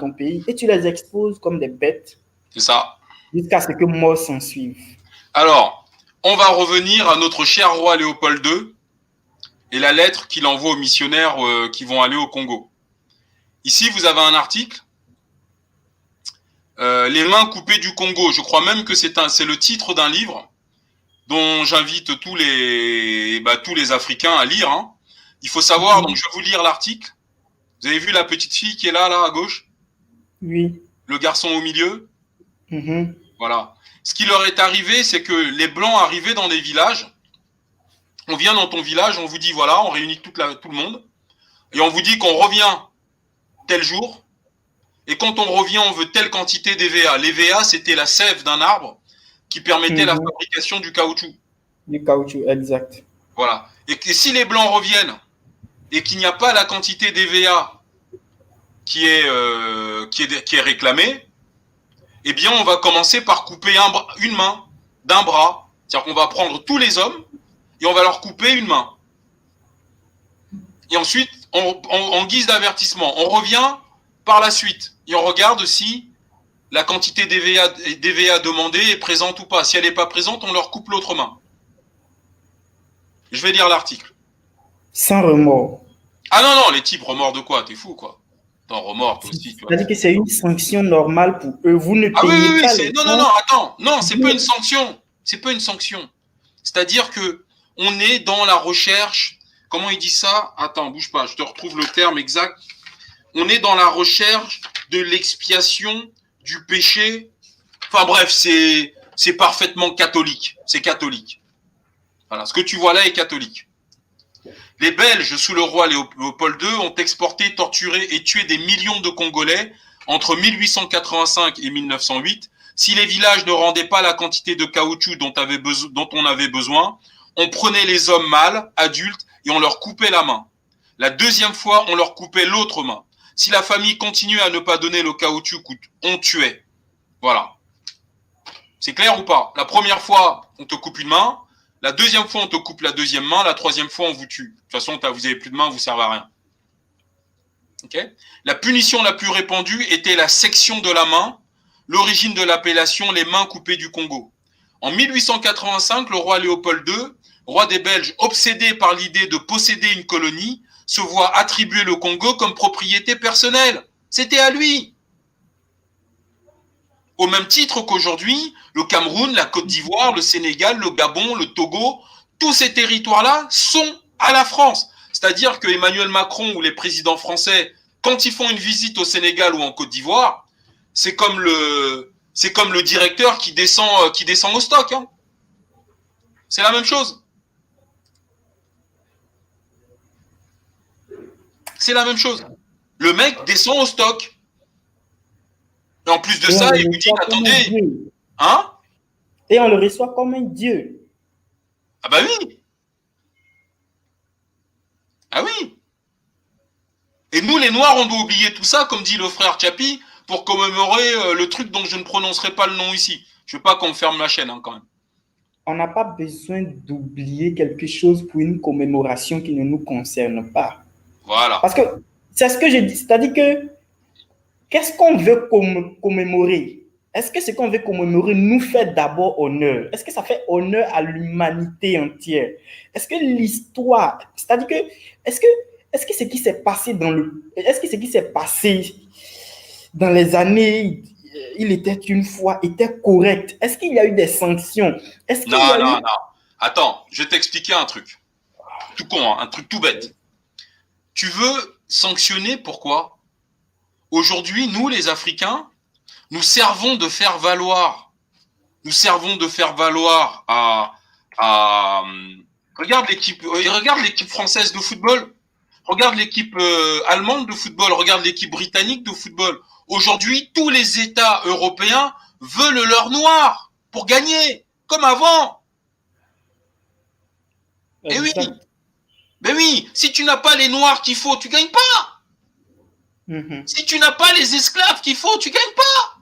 ton pays et tu les exposes comme des bêtes. C'est ça. Jusqu'à ce que mort s'en suive. Alors, on va revenir à notre cher roi Léopold II et la lettre qu'il envoie aux missionnaires qui vont aller au Congo. Ici, vous avez un article. Les mains coupées du Congo. Je crois même que c'est le titre d'un livre dont j'invite tous les Africains à lire. Hein. Il faut savoir, donc je vais vous lire l'article. Vous avez vu la petite fille qui est là à gauche? Oui. Le garçon au milieu? Voilà. Ce qui leur est arrivé, c'est que les Blancs arrivaient dans des villages. On vient dans ton village, on vous dit, voilà, on réunit tout le monde. Et on vous dit qu'on revient tel jour. Et quand on revient, on veut telle quantité d'EVA. L'EVA, c'était la sève d'un arbre qui permettait la fabrication du caoutchouc. Du caoutchouc, exact. Voilà. Et si les Blancs reviennent et qu'il n'y a pas la quantité d'EVA qui est réclamée, eh bien, on va commencer par couper une main d'un bras. C'est-à-dire qu'on va prendre tous les hommes et on va leur couper une main. Et ensuite, en guise d'avertissement, on revient par la suite et on regarde si la quantité d'EVA demandée est présente ou pas. Si elle n'est pas présente, on leur coupe l'autre main. Je vais lire l'article. Sans remords. Ah non, les types, remords de quoi? T'es fou, quoi. T'en remords, toi aussi. C'est-à-dire que c'est une sanction normale pour eux. Vous ne payez pas les non, attends. Non, c'est pas une sanction. C'est pas une sanction. C'est-à-dire que on est dans la recherche. Comment il dit ça? Attends, bouge pas, je te retrouve le terme exact. On est dans la recherche de l'expiation du péché. Enfin bref, c'est parfaitement catholique. C'est catholique. Voilà, ce que tu vois là est catholique. Les Belges, sous le roi Léopold II, ont exporté, torturé et tué des millions de Congolais entre 1885 et 1908. Si les villages ne rendaient pas la quantité de caoutchouc dont on avait besoin, on prenait les hommes mâles, adultes, et on leur coupait la main. La deuxième fois, on leur coupait l'autre main. Si la famille continuait à ne pas donner le caoutchouc, on tuait. Voilà. C'est clair ou pas? La première fois, on te coupe une main. La deuxième fois, on te coupe la deuxième main. La troisième fois, on vous tue. De toute façon, vous n'avez plus de main, vous ne servez à rien. Okay? La punition la plus répandue était la section de la main, l'origine de l'appellation les mains coupées du Congo. En 1885, le roi Léopold II, roi des Belges, obsédé par l'idée de posséder une colonie, se voit attribuer le Congo comme propriété personnelle. C'était à lui. Au même titre qu'aujourd'hui, le Cameroun, la Côte d'Ivoire, le Sénégal, le Gabon, le Togo, tous ces territoires-là sont à la France. C'est-à-dire que Emmanuel Macron ou les présidents français, quand ils font une visite au Sénégal ou en Côte d'Ivoire, c'est comme le directeur qui descend au stock. Hein. C'est la même chose. C'est la même chose. Le mec descend au stock. Et en plus de ça, il vous dit, attendez, hein? Et on le reçoit comme un dieu. Ah bah oui. Ah oui. Et nous, les Noirs, on doit oublier tout ça, comme dit le frère Chapi, pour commémorer le truc dont je ne prononcerai pas le nom ici. Je veux pas qu'on me ferme la chaîne, hein, quand même. On n'a pas besoin d'oublier quelque chose pour une commémoration qui ne nous concerne pas. Voilà. Parce que c'est ce que je dis, c'est-à-dire que qu'est-ce qu'on veut commémorer? Est-ce que ce qu'on veut commémorer nous fait d'abord honneur? Est-ce que ça fait honneur à l'humanité entière? Est-ce que l'histoire, c'est-à-dire que est-ce que ce qui s'est passé dans les années, il était une fois, était correct? Est-ce qu'il y a eu des sanctions? Non. Attends, je vais t'expliquer un truc. Tout con, hein, un truc tout bête. Tu veux sanctionner pourquoi? Aujourd'hui, nous, les Africains, nous servons de faire valoir. À regarde l'équipe française de football. Regarde l'équipe allemande de football. Regarde l'équipe britannique de football. Aujourd'hui, tous les États européens veulent leur noir pour gagner, comme avant. Et oui. Ben oui, si tu n'as pas les noirs qu'il faut, tu gagnes pas. Si tu n'as pas les esclaves qu'il faut, tu gagnes pas.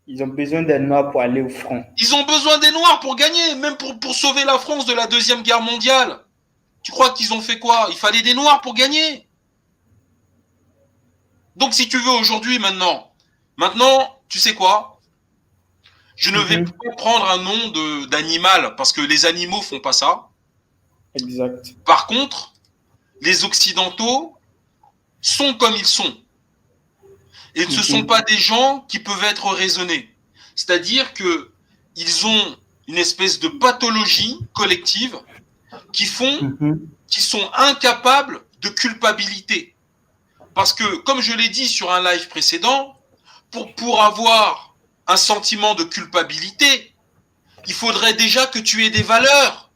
Ils ont besoin des noirs pour aller au front. Ils ont besoin des noirs pour gagner, même pour sauver la France de la Deuxième Guerre mondiale. Tu crois qu'ils ont fait quoi? Il fallait des noirs pour gagner. Donc, si tu veux, aujourd'hui, maintenant, tu sais quoi? Je ne vais pas prendre un nom d'animal parce que les animaux font pas ça. Exact. Par contre, les Occidentaux sont comme ils sont. Et ce ne sont pas des gens qui peuvent être raisonnés. C'est-à-dire qu'ils ont une espèce de pathologie collective qui sont incapables de culpabilité. Parce que, comme je l'ai dit sur un live précédent, pour avoir un sentiment de culpabilité, il faudrait déjà que tu aies des valeurs.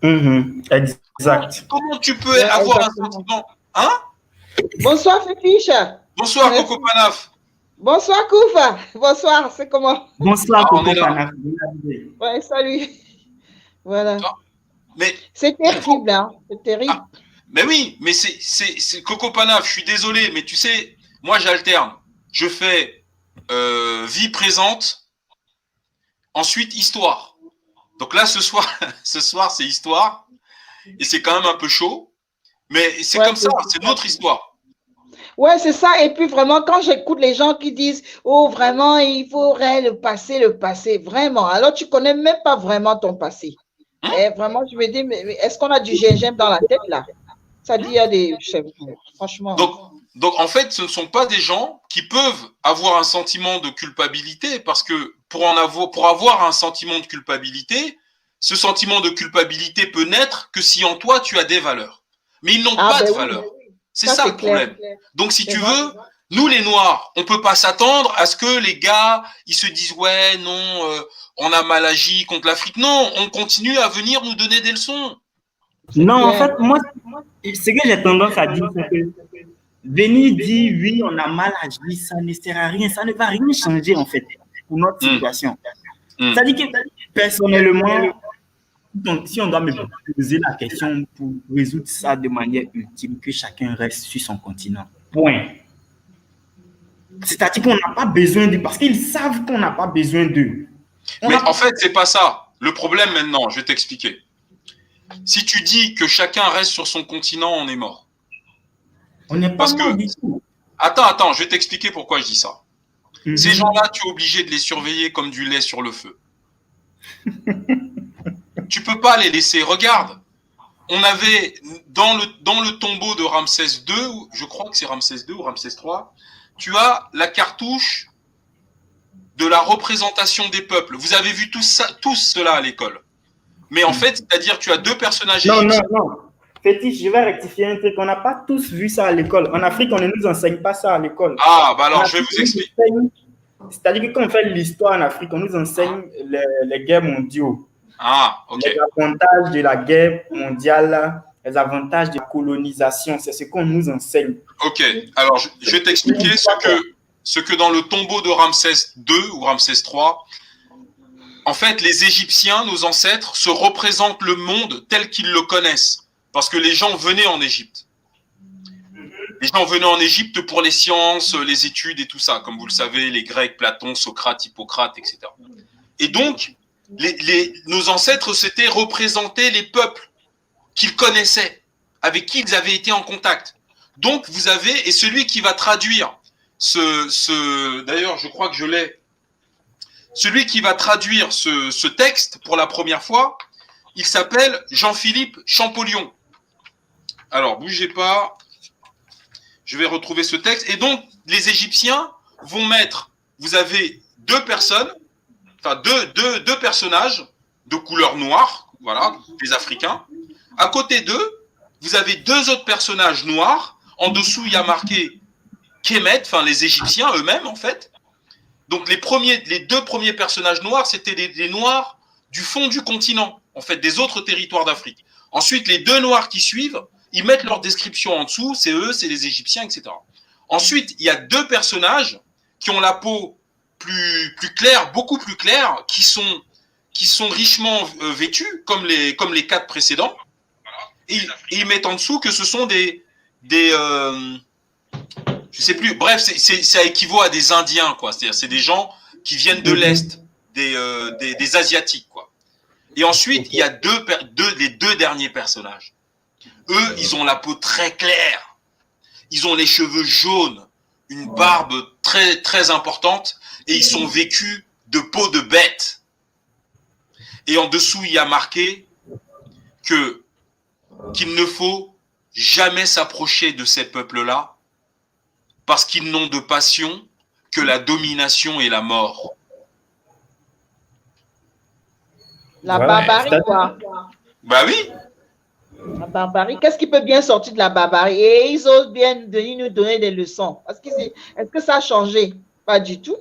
Exact. Comment tu peux avoir un sentiment? Hein? Bonsoir, Fétiche. Bonsoir, Coco Panaf. Bonsoir, Koufa. Bonsoir, c'est comment? Bonsoir, Coco Panaf. Ouais, salut. Voilà. Mais c'est terrible, hein. C'est terrible. Ah, mais oui, mais c'est Coco Panaf, je suis désolé, mais tu sais, moi j'alterne. Je fais vie présente, ensuite histoire. Donc là, ce soir c'est histoire, et c'est quand même un peu chaud, mais c'est comme ça, c'est notre histoire. Ouais, c'est ça. Et puis vraiment, quand j'écoute les gens qui disent, oh, vraiment, il faudrait le passé, vraiment. Alors, tu connais même pas vraiment ton passé. Et vraiment, je me dis, mais est-ce qu'on a du gingembre dans la tête là? Ça dit, il y a des. Franchement. Donc, en fait, ce ne sont pas des gens qui peuvent avoir un sentiment de culpabilité parce que pour avoir un sentiment de culpabilité, ce sentiment de culpabilité peut naître que si en toi tu as des valeurs. Mais ils n'ont pas de valeurs. C'est ça le problème. Donc, si tu veux, nous les Noirs, on ne peut pas s'attendre à ce que les gars, ils se disent, ouais, non, on a mal agi contre l'Afrique. Non, on continue à venir nous donner des leçons. Non, en fait, moi, ce que j'ai tendance à dire, c'est que venir dire, oui, on a mal agi, ça ne sert à rien, ça ne va rien changer, en fait, pour notre situation. C'est-à-dire que, personnellement, si on doit me poser la question pour résoudre ça de manière ultime, que chacun reste sur son continent. Point. C'est-à-dire qu'on n'a pas besoin d'eux, parce qu'ils savent qu'on n'a pas besoin d'eux. Mais en fait, c'est pas ça. Le problème maintenant, je vais t'expliquer. Si tu dis que chacun reste sur son continent, on est mort. On n'est pas mort du tout. Attends, je vais t'expliquer pourquoi je dis ça. Ces gens-là, tu es obligé de les surveiller comme du lait sur le feu. Tu peux pas les laisser. Regarde, on avait dans le tombeau de Ramsès II, je crois que c'est Ramsès II ou Ramsès III, tu as la cartouche de la représentation des peuples. Vous avez vu tous cela à l'école. Mais en fait, c'est-à-dire tu as deux personnages égyptiens. Non. Fétiche, je vais rectifier un truc. On n'a pas tous vu ça à l'école. En Afrique, on ne nous enseigne pas ça à l'école. Ah, bah alors je vais vous expliquer. C'est-à-dire que quand on fait l'histoire en Afrique, on nous enseigne les guerres mondiaux. Ah, ok. Les avantages de la guerre mondiale, les avantages de la colonisation, c'est ce qu'on nous enseigne. Ok, alors je vais t'expliquer ce que dans le tombeau de Ramsès II ou Ramsès III, en fait, les Égyptiens, nos ancêtres, se représentent le monde tel qu'ils le connaissent. Parce que les gens venaient en Égypte. Les gens venaient en Égypte pour les sciences, les études et tout ça. Comme vous le savez, les Grecs, Platon, Socrate, Hippocrate, etc. Et donc, nos ancêtres s'étaient représentés les peuples qu'ils connaissaient, avec qui ils avaient été en contact. Donc, vous avez, et celui qui va traduire d'ailleurs, je crois que je l'ai, celui qui va traduire ce texte pour la première fois, il s'appelle Jean-Philippe Champollion. Alors, bougez pas, je vais retrouver ce texte. Et donc, les Égyptiens vont mettre, vous avez deux personnes, enfin deux personnages de couleur noire, voilà, des Africains. À côté d'eux, vous avez deux autres personnages noirs. En dessous, il y a marqué Kemet, enfin les Égyptiens eux-mêmes en fait. Donc les deux premiers personnages noirs, c'était les noirs du fond du continent, en fait, des autres territoires d'Afrique. Ensuite, les deux noirs qui suivent, ils mettent leur description en dessous, c'est eux, c'est les Égyptiens, etc. Ensuite, il y a deux personnages qui ont la peau plus claire, beaucoup plus claire, qui sont richement vêtus, comme les quatre précédents. Et ils mettent en dessous que ce sont je sais plus, bref, ça équivaut à des Indiens, quoi. C'est-à-dire, c'est des gens qui viennent de l'Est, des Asiatiques, quoi. Et ensuite, il y a les deux derniers personnages. Eux, ils ont la peau très claire. Ils ont les cheveux jaunes. une barbe très, très importante et ils sont vêtus de peau de bête. Et en dessous, il y a marqué qu'il ne faut jamais s'approcher de ces peuples-là parce qu'ils n'ont de passion que la domination et la mort. La barbarie, quoi. Bah oui. La barbarie, qu'est-ce qui peut bien sortir de la barbarie? Et ils osent bien venir nous donner des leçons. Est-ce que ça a changé? Pas du tout.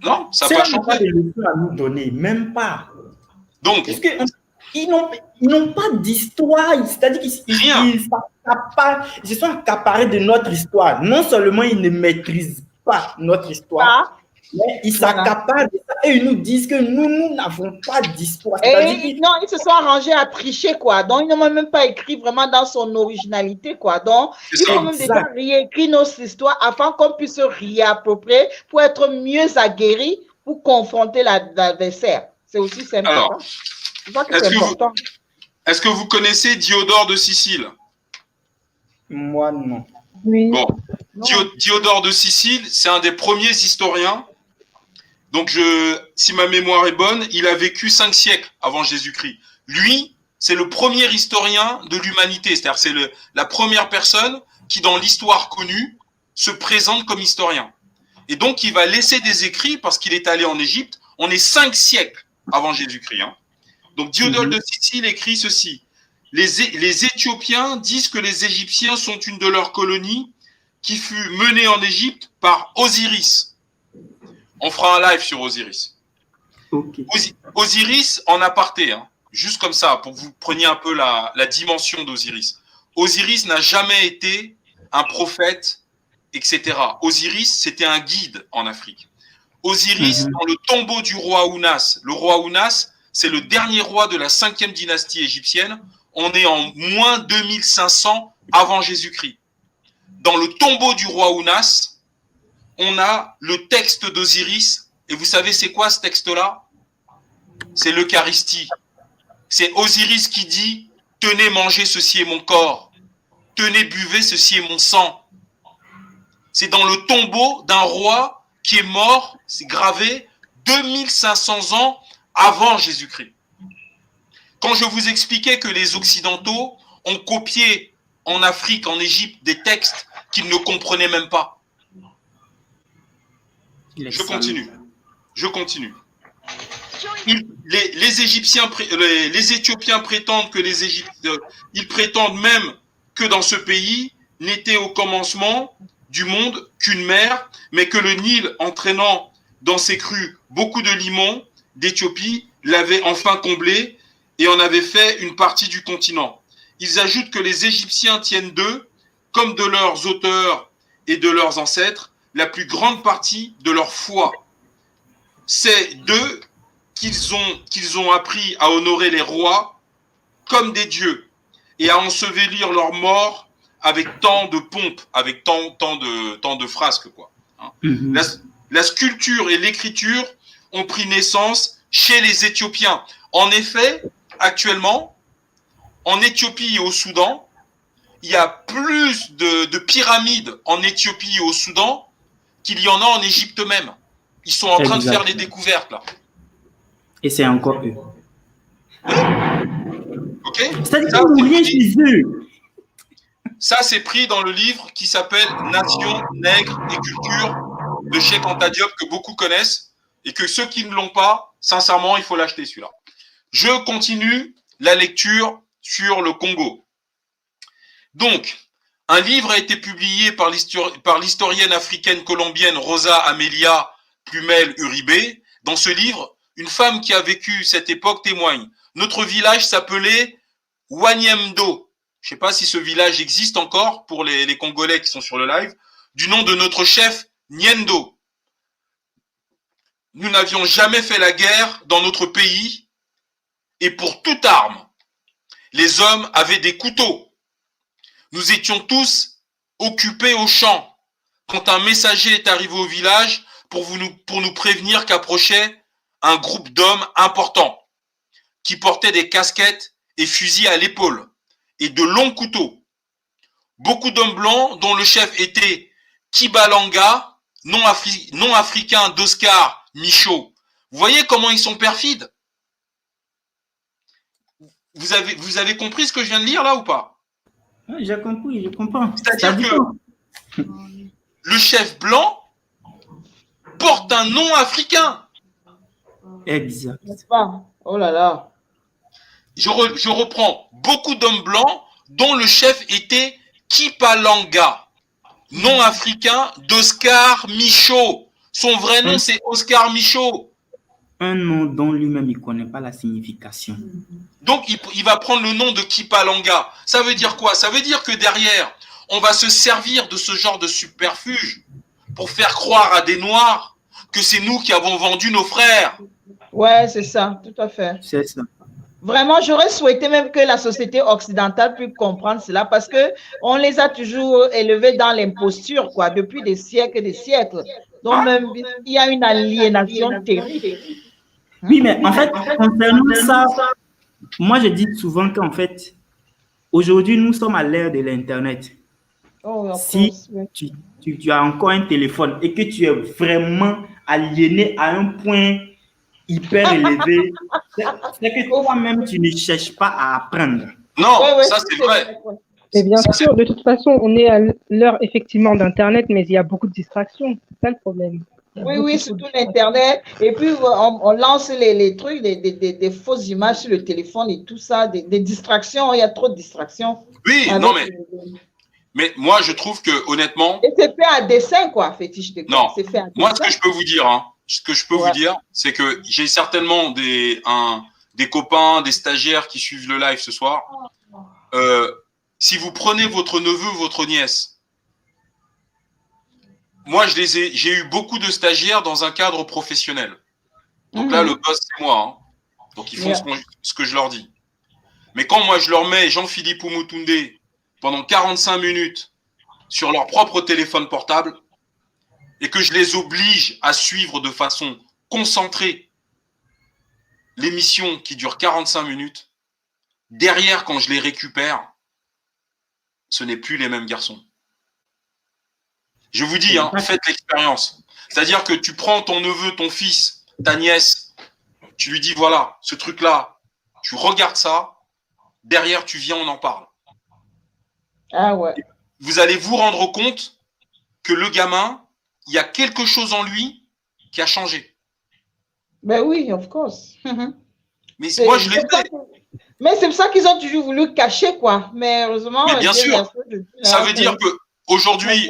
Non, ça n'a pas changé. Pas des leçons à nous donner, même pas. Donc, parce que ils n'ont pas d'histoire, c'est-à-dire qu'ils se sont accaparés de notre histoire. Non seulement ils ne maîtrisent pas notre histoire, mais ils s'accaparent de ça et ils nous disent que nous n'avons pas d'histoire. Non, ils se sont arrangés à tricher, quoi. Donc, ils n'ont même pas écrit vraiment dans son originalité, quoi. Donc, il faut même déjà réécrire nos histoires afin qu'on puisse se réapproprier pour être mieux aguerri pour confronter l'adversaire. C'est aussi simple. Alors, est-ce que vous connaissez Diodore de Sicile? Moi, non. Oui. Bon, Diodore de Sicile, c'est un des premiers historiens. Donc, si ma mémoire est bonne, il a vécu 5 siècles avant Jésus-Christ. Lui, c'est le premier historien de l'humanité. C'est-à-dire, c'est la première personne qui, dans l'histoire connue, se présente comme historien. Et donc, il va laisser des écrits parce qu'il est allé en Égypte. On est 5 siècles avant Jésus-Christ. Donc, Diodore de Sicile écrit ceci. Les Éthiopiens disent que les Égyptiens sont une de leurs colonies qui fut menée en Égypte par Osiris. On fera un live sur Osiris. Okay. Osiris en aparté, juste comme ça, pour que vous preniez un peu la dimension d'Osiris. Osiris n'a jamais été un prophète, etc. Osiris, c'était un guide en Afrique. Osiris, dans le tombeau du roi Ounas. Le roi Ounas, c'est le dernier roi de la 5e dynastie égyptienne. On est en moins 2500 avant Jésus-Christ. Dans le tombeau du roi Ounas, on a le texte d'Osiris. Et vous savez, c'est quoi ce texte-là? C'est l'Eucharistie. C'est Osiris qui dit « Tenez, mangez, ceci est mon corps. Tenez, buvez, ceci est mon sang. » C'est dans le tombeau d'un roi qui est mort, c'est gravé 2500 ans avant Jésus-Christ. Quand je vous expliquais que les Occidentaux ont copié en Afrique, en Égypte, des textes qu'ils ne comprenaient même pas. Je continue. Les Éthiopiens prétendent que ils prétendent même que dans ce pays n'était au commencement du monde qu'une mer, mais que le Nil, entraînant dans ses crues beaucoup de limons d'Éthiopie, l'avait enfin comblé et en avait fait une partie du continent. Ils ajoutent que les Égyptiens tiennent d'eux, comme de leurs auteurs et de leurs ancêtres, la plus grande partie de leur foi. C'est d'eux qu'ils ont appris à honorer les rois comme des dieux et à ensevelir leurs morts avec tant de pompe, avec tant de frasques, quoi. La sculpture et l'écriture ont pris naissance chez les Éthiopiens. En effet, actuellement, en Éthiopie et au Soudan, il y a plus de pyramides en Éthiopie et au Soudan qu'il y en a en Égypte même. Ils sont en train de faire les découvertes, là. Et c'est encore eux. Ok. C'est-à-dire qu'on vient chez eux. Ça, c'est pris dans le livre qui s'appelle Nation, Nègres et Culture de Cheikh Anta Diop, que beaucoup connaissent, et que ceux qui ne l'ont pas, sincèrement, il faut l'acheter, celui-là. Je continue la lecture sur le Congo. Donc, un livre a été publié par l'historienne africaine colombienne Rosa Amelia Plumel Uribe. Dans ce livre, une femme qui a vécu cette époque témoigne. Notre village s'appelait Wanyemdo. Je ne sais pas si ce village existe encore pour les Congolais qui sont sur le live. Du nom de notre chef Nyendo. Nous n'avions jamais fait la guerre dans notre pays et pour toute arme, les hommes avaient des couteaux. Nous étions tous occupés au champ quand un messager est arrivé au village pour nous prévenir qu'approchait un groupe d'hommes importants qui portaient des casquettes et fusils à l'épaule et de longs couteaux. Beaucoup d'hommes blancs dont le chef était Kibalanga, nom africain d'Oscar Michaud. Vous voyez comment ils sont perfides? Vous avez compris ce que je viens de lire là ou pas? Oui, j'ai compris, je comprends. C'est-à-dire que le chef blanc porte un nom africain. Exact. Oh là là. Je reprends beaucoup d'hommes blancs dont le chef était Kipalanga, nom africain d'Oscar Michaud. Son vrai nom, c'est Oscar Michaud. Un nom dont lui-même il ne connaît pas la signification. Donc, il va prendre le nom de Kipalanga. Ça veut dire quoi? Ça veut dire que derrière, on va se servir de ce genre de subterfuge pour faire croire à des Noirs que c'est nous qui avons vendu nos frères. Ouais, c'est ça, tout à fait. C'est ça. Vraiment, j'aurais souhaité même que la société occidentale puisse comprendre cela parce que on les a toujours élevés dans l'imposture, quoi, depuis des siècles et des siècles. Donc, même, il y a une aliénation terrible. Oui, mais en fait, concernant ça, moi je dis souvent qu'en fait, aujourd'hui, nous sommes à l'ère de l'Internet. Oh, si tu as encore un téléphone et que tu es vraiment aliéné à un point hyper élevé, c'est que toi-même, tu ne cherches pas à apprendre. Non, ça c'est vrai. Et bien sûr, de toute façon, on est à l'heure effectivement d'Internet, mais il y a beaucoup de distractions. C'est ça le problème. Oui, surtout l'Internet. Et puis, on lance les trucs, des fausses images sur le téléphone et tout ça, des distractions. Il y a trop de distractions. Oui, non, mais moi, je trouve que, honnêtement… Et c'est fait à dessein, quoi, fétiche de Non, c'est fait à moi, dessein. ce que je peux vous dire, c'est que j'ai certainement des copains, des stagiaires qui suivent le live ce soir. Si vous prenez votre neveu, votre nièce, moi, j'ai eu beaucoup de stagiaires dans un cadre professionnel. Donc là, le boss, c'est moi. Hein. Donc, ils font ce que je leur dis. Mais quand moi, je leur mets Jean-Philippe Oumoutoundé pendant 45 minutes sur leur propre téléphone portable et que je les oblige à suivre de façon concentrée l'émission qui dure 45 minutes, derrière, quand je les récupère, ce n'est plus les mêmes garçons. Je vous dis, hein, faites l'expérience. C'est-à-dire que tu prends ton neveu, ton fils, ta nièce, tu lui dis, voilà, ce truc-là, tu regardes ça, derrière, tu viens, on en parle. Ah ouais. Vous allez vous rendre compte que le gamin, il y a quelque chose en lui qui a changé. Ben oui, of course. Mais moi, je l'ai fait. Mais c'est pour ça qu'ils ont toujours voulu cacher, quoi. Mais heureusement… Mais bien sûr, ça veut dire qu'aujourd'hui,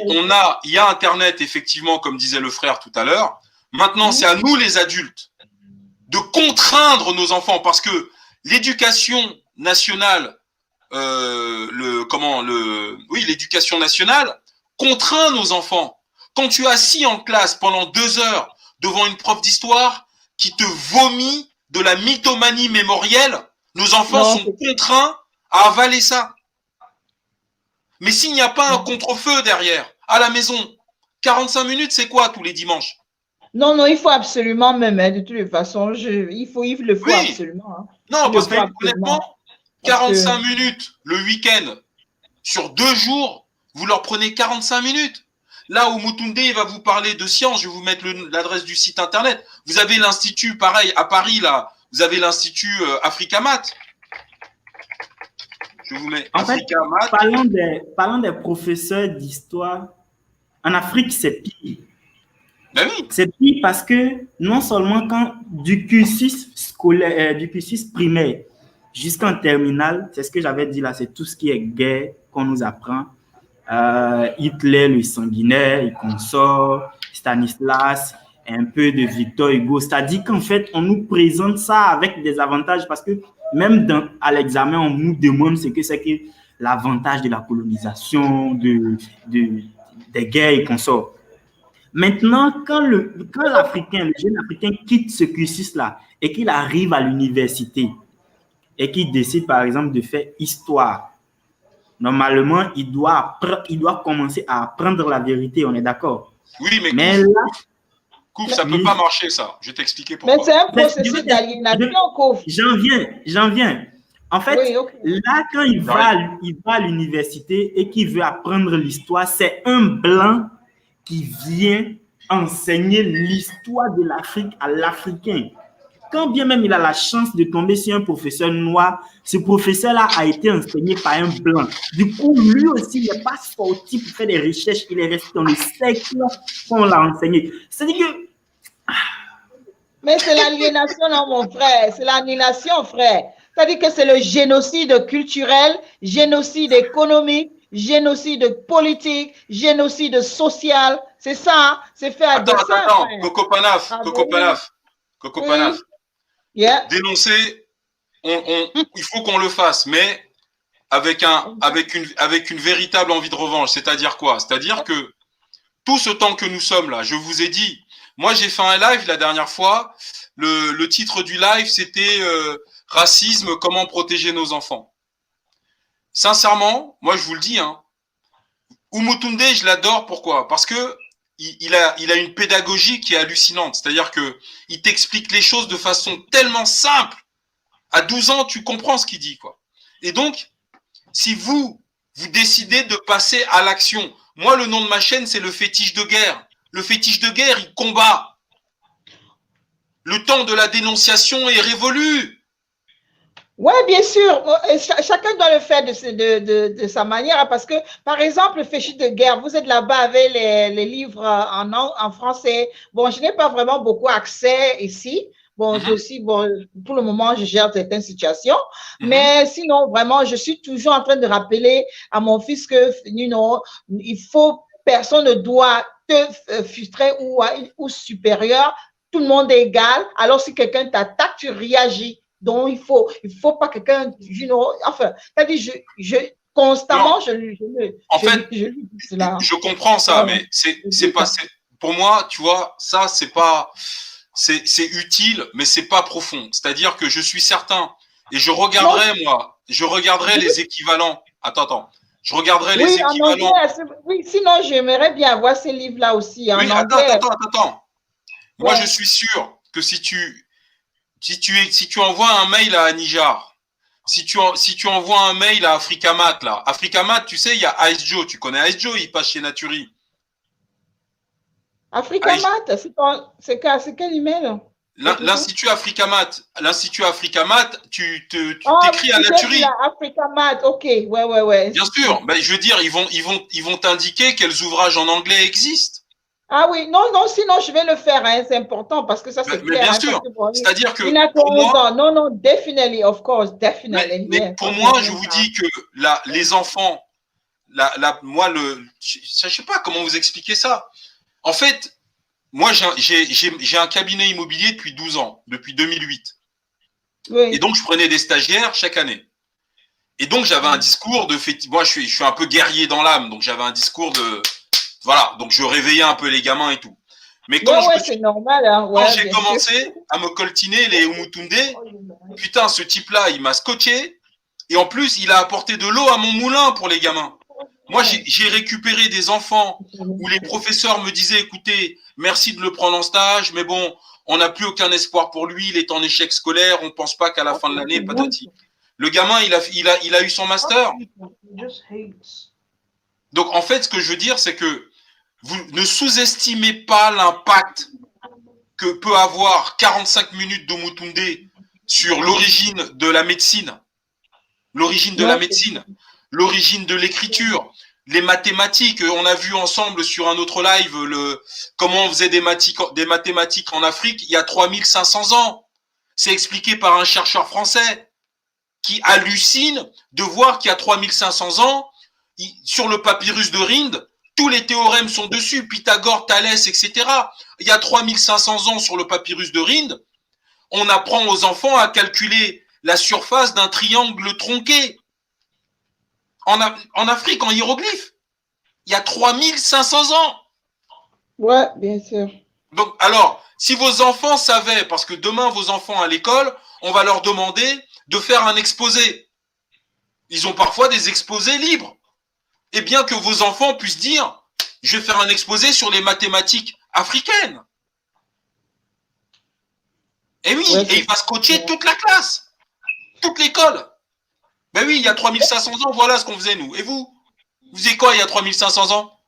il y a Internet, effectivement, comme disait le frère tout à l'heure. Maintenant, c'est à nous, les adultes, de contraindre nos enfants parce que l'éducation nationale, l'éducation nationale contraint nos enfants. Quand tu es assis en classe pendant 2 heures devant une prof d'histoire qui te vomit de la mythomanie mémorielle, nos enfants sont contraints à avaler ça. Mais s'il n'y a pas un contre-feu derrière, à la maison, 45 minutes, c'est quoi tous les dimanches? Non, il faut absolument même, hein, de toutes les façons, il le faut absolument. Hein. Non, parce que honnêtement, 45 minutes le week-end, sur 2 jours, vous leur prenez 45 minutes. Là où Moutoundé il va vous parler de science, je vais vous mettre l'adresse du site internet. Vous avez l'institut, pareil, à Paris, là, vous avez l'institut Africamat. Je vous mets Africamat. Parlons des professeurs d'histoire. En Afrique, c'est pire. Ben oui. C'est pire parce que non seulement quand du cursus scolaire, du cursus primaire jusqu'en terminale, c'est ce que j'avais dit là, c'est tout ce qui est guerre qu'on nous apprend. Hitler, le sanguinaire, et consort, Stanislas, un peu de Victor Hugo. C'est-à-dire qu'en fait, on nous présente ça avec des avantages parce que même à l'examen, on nous demande ce que c'est que l'avantage de la colonisation, des guerres et consorts. Maintenant, quand l'Africain, le jeune Africain quitte ce cursus-là et qu'il arrive à l'université et qu'il décide, par exemple, de faire histoire, normalement, il doit commencer à apprendre la vérité, on est d'accord? Oui, mais Kouf, ça ne peut pas marcher, ça. Je vais t'expliquer pourquoi. Mais c'est un processus d'aliénation, Kouf. J'en viens. En fait, là, quand il va à l'université et qu'il veut apprendre l'histoire, c'est un blanc qui vient enseigner l'histoire de l'Afrique à l'Africain. Quand bien même il a la chance de tomber sur un professeur noir, ce professeur-là a été enseigné par un blanc. Du coup, lui aussi, il n'est pas sorti pour faire des recherches, il est resté dans le cercle qu'on l'a enseigné. C'est-à-dire que... Mais c'est l'aliénation, non, mon frère. C'est l'annihilation, frère. C'est-à-dire que c'est le génocide culturel, génocide économique, génocide politique, génocide social. C'est ça, hein? C'est fait à dessein. Attends, Coco Panaf. Yeah. Dénoncer, il faut qu'on le fasse, mais avec une véritable envie de revanche. C'est-à-dire quoi? C'est-à-dire que tout ce temps que nous sommes là, je vous ai dit, moi j'ai fait un live la dernière fois, le titre du live c'était racisme, comment protéger nos enfants. Sincèrement, moi je vous le dis, hein, Umutunde, je l'adore, pourquoi? Parce que il a une pédagogie qui est hallucinante. C'est-à-dire que il t'explique les choses de façon tellement simple. À 12 ans, tu comprends ce qu'il dit, quoi. Et donc, si vous décidez de passer à l'action, moi, le nom de ma chaîne, c'est le fétiche de guerre. Le fétiche de guerre, il combat. Le temps de la dénonciation est révolu. Oui, bien sûr. Chacun doit le faire de sa manière parce que, par exemple, le fétiche de guerre, vous êtes là-bas avec les livres en français. Bon, je n'ai pas vraiment beaucoup accès ici. Bon, aussi, bon, pour le moment, je gère certaines situations. Mais sinon, vraiment, je suis toujours en train de rappeler à mon fils que, personne ne doit te frustrer ou supérieur. Tout le monde est égal. Alors, si quelqu'un t'attaque, tu réagis. Donc, il faut pas quelqu'un, enfin, c'est-à-dire, constamment, je comprends ça, mais c'est pas, pour moi, tu vois, ça, c'est utile, mais c'est pas profond. C'est-à-dire que je suis certain, et je regarderai les équivalents. Attends. Je regarderai les équivalents. Oui, sinon, j'aimerais bien avoir ces livres-là aussi. Oui, attends. Moi, je suis sûr que si tu envoies un mail à Anijar, si tu envoies un mail à Africamat, là, Africamat, tu sais, il y a Ice Joe, tu connais Ice Joe, il passe chez Naturi. Africamat, c'est quel email? L'Institut Africamat, tu t'écris à Naturi. Africamat, ok, ouais. Bien sûr, ben, je veux dire, ils vont t'indiquer quels ouvrages en anglais existent. Ah oui, non, sinon je vais le faire, hein, c'est important parce que ça c'est clair. Bien sûr, c'est-à-dire que pour moi, non, definitely, of course, definitely. Mais pour moi, je vous dis que les enfants, moi, je sais pas comment vous expliquer ça. En fait, moi, j'ai un cabinet immobilier depuis 12 ans, depuis 2008. Oui. Et donc, je prenais des stagiaires chaque année. Et donc, j'avais un discours moi, je suis un peu guerrier dans l'âme, donc j'avais un discours de... Voilà, donc je réveillais un peu les gamins et tout. Mais quand c'est normal, hein. Quand j'ai commencé à me coltiner les Umutunde, putain, ce type-là, il m'a scotché. Et en plus, il a apporté de l'eau à mon moulin pour les gamins. Moi, j'ai récupéré des enfants où les professeurs me disaient, écoutez, merci de le prendre en stage, mais bon, on n'a plus aucun espoir pour lui, il est en échec scolaire, on ne pense pas qu'à la fin de l'année, patati. Le gamin, il a eu son master. Donc, en fait, ce que je veux dire, c'est que vous ne sous-estimez pas l'impact que peut avoir 45 minutes d'Omutunde sur l'origine de la médecine, l'origine de l'écriture, les mathématiques. On a vu ensemble sur un autre live comment on faisait des mathématiques en Afrique il y a 3500 ans. C'est expliqué par un chercheur français qui hallucine de voir qu'il y a 3500 ans, sur le papyrus de Rinde, tous les théorèmes sont dessus, Pythagore, Thalès, etc. Il y a 3500 ans sur le papyrus de Rinde, on apprend aux enfants à calculer la surface d'un triangle tronqué. En Afrique, en hiéroglyphe, il y a 3500 ans. Ouais, bien sûr. Donc, alors, si vos enfants savaient, parce que demain, vos enfants à l'école, on va leur demander de faire un exposé. Ils ont parfois des exposés libres. Et bien que vos enfants puissent dire, je vais faire un exposé sur les mathématiques africaines. Et oui, et il va scotcher toute la classe, toute l'école. Ben oui, il y a 3500 ans, voilà ce qu'on faisait nous. Et vous faisiez quoi il y a 3500 ans?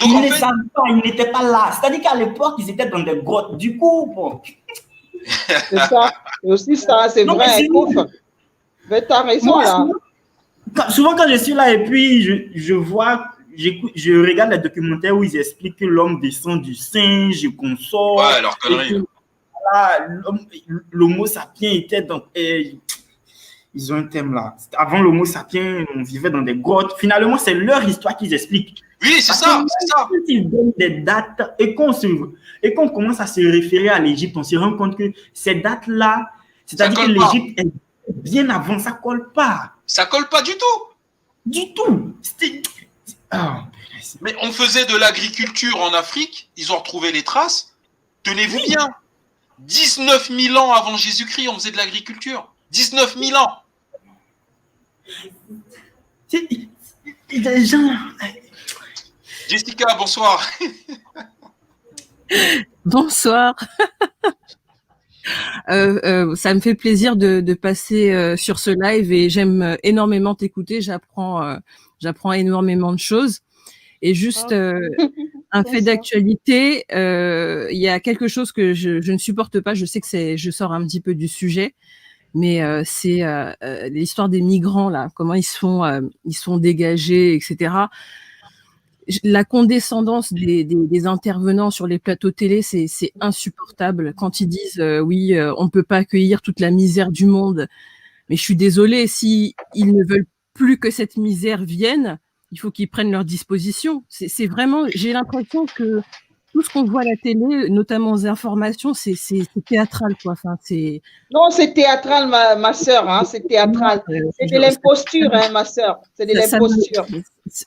Donc, Ils en ne fait, savent pas, ils n'étaient pas là. C'est-à-dire qu'à l'époque, ils étaient dans des grottes. Du coup, bon. C'est ça. C'est aussi ça, c'est Non, mais vrai, c'est Kouf. Mais tu as raison moi, là. souvent, quand je suis là et puis je vois, je regarde les documentaires où ils expliquent que l'homme descend du singe, consort, ouais, leur et connerie. que là, l'homo sapiens était dans. Ils ont un thème là. Avant l'homo sapiens, on vivait dans des grottes. Finalement, c'est leur histoire qu'ils expliquent. Oui, c'est Parce ça, que c'est ça. quand ils donnent des dates et qu'on commence à se référer à l'Égypte, on se rend compte que ces dates-là, Ça c'est-à-dire que colle pas. l'Égypte est bien avant, ça colle pas. Ça colle pas du tout. Du tout. Mais on faisait de l'agriculture en Afrique, ils ont retrouvé les traces. Tenez-vous bien. 19 000 ans avant Jésus-Christ, on faisait de l'agriculture. 19 000 ans. Les gens. Jessica, bonsoir. Bonsoir. Ça me fait plaisir de passer sur ce live et j'aime énormément t'écouter. J'apprends énormément de choses. Et juste un fait d'actualité, il y a quelque chose que je ne supporte pas. Je sais que je sors un petit peu du sujet, mais c'est l'histoire des migrants là. Comment ils sont dégagés, etc. La condescendance des intervenants sur les plateaux télé, c'est insupportable. Quand ils disent oui, on peut pas accueillir toute la misère du monde. Mais je suis désolée, si ils ne veulent plus que cette misère vienne, il faut qu'ils prennent leurs dispositions. C'est vraiment, j'ai l'impression que tout ce qu'on voit à la télé, notamment aux informations, c'est théâtral, quoi. Enfin, c'est. Non, c'est théâtral, ma sœur, hein, c'est théâtral. C'est de l'imposture, hein, ma sœur. C'est de l'imposture.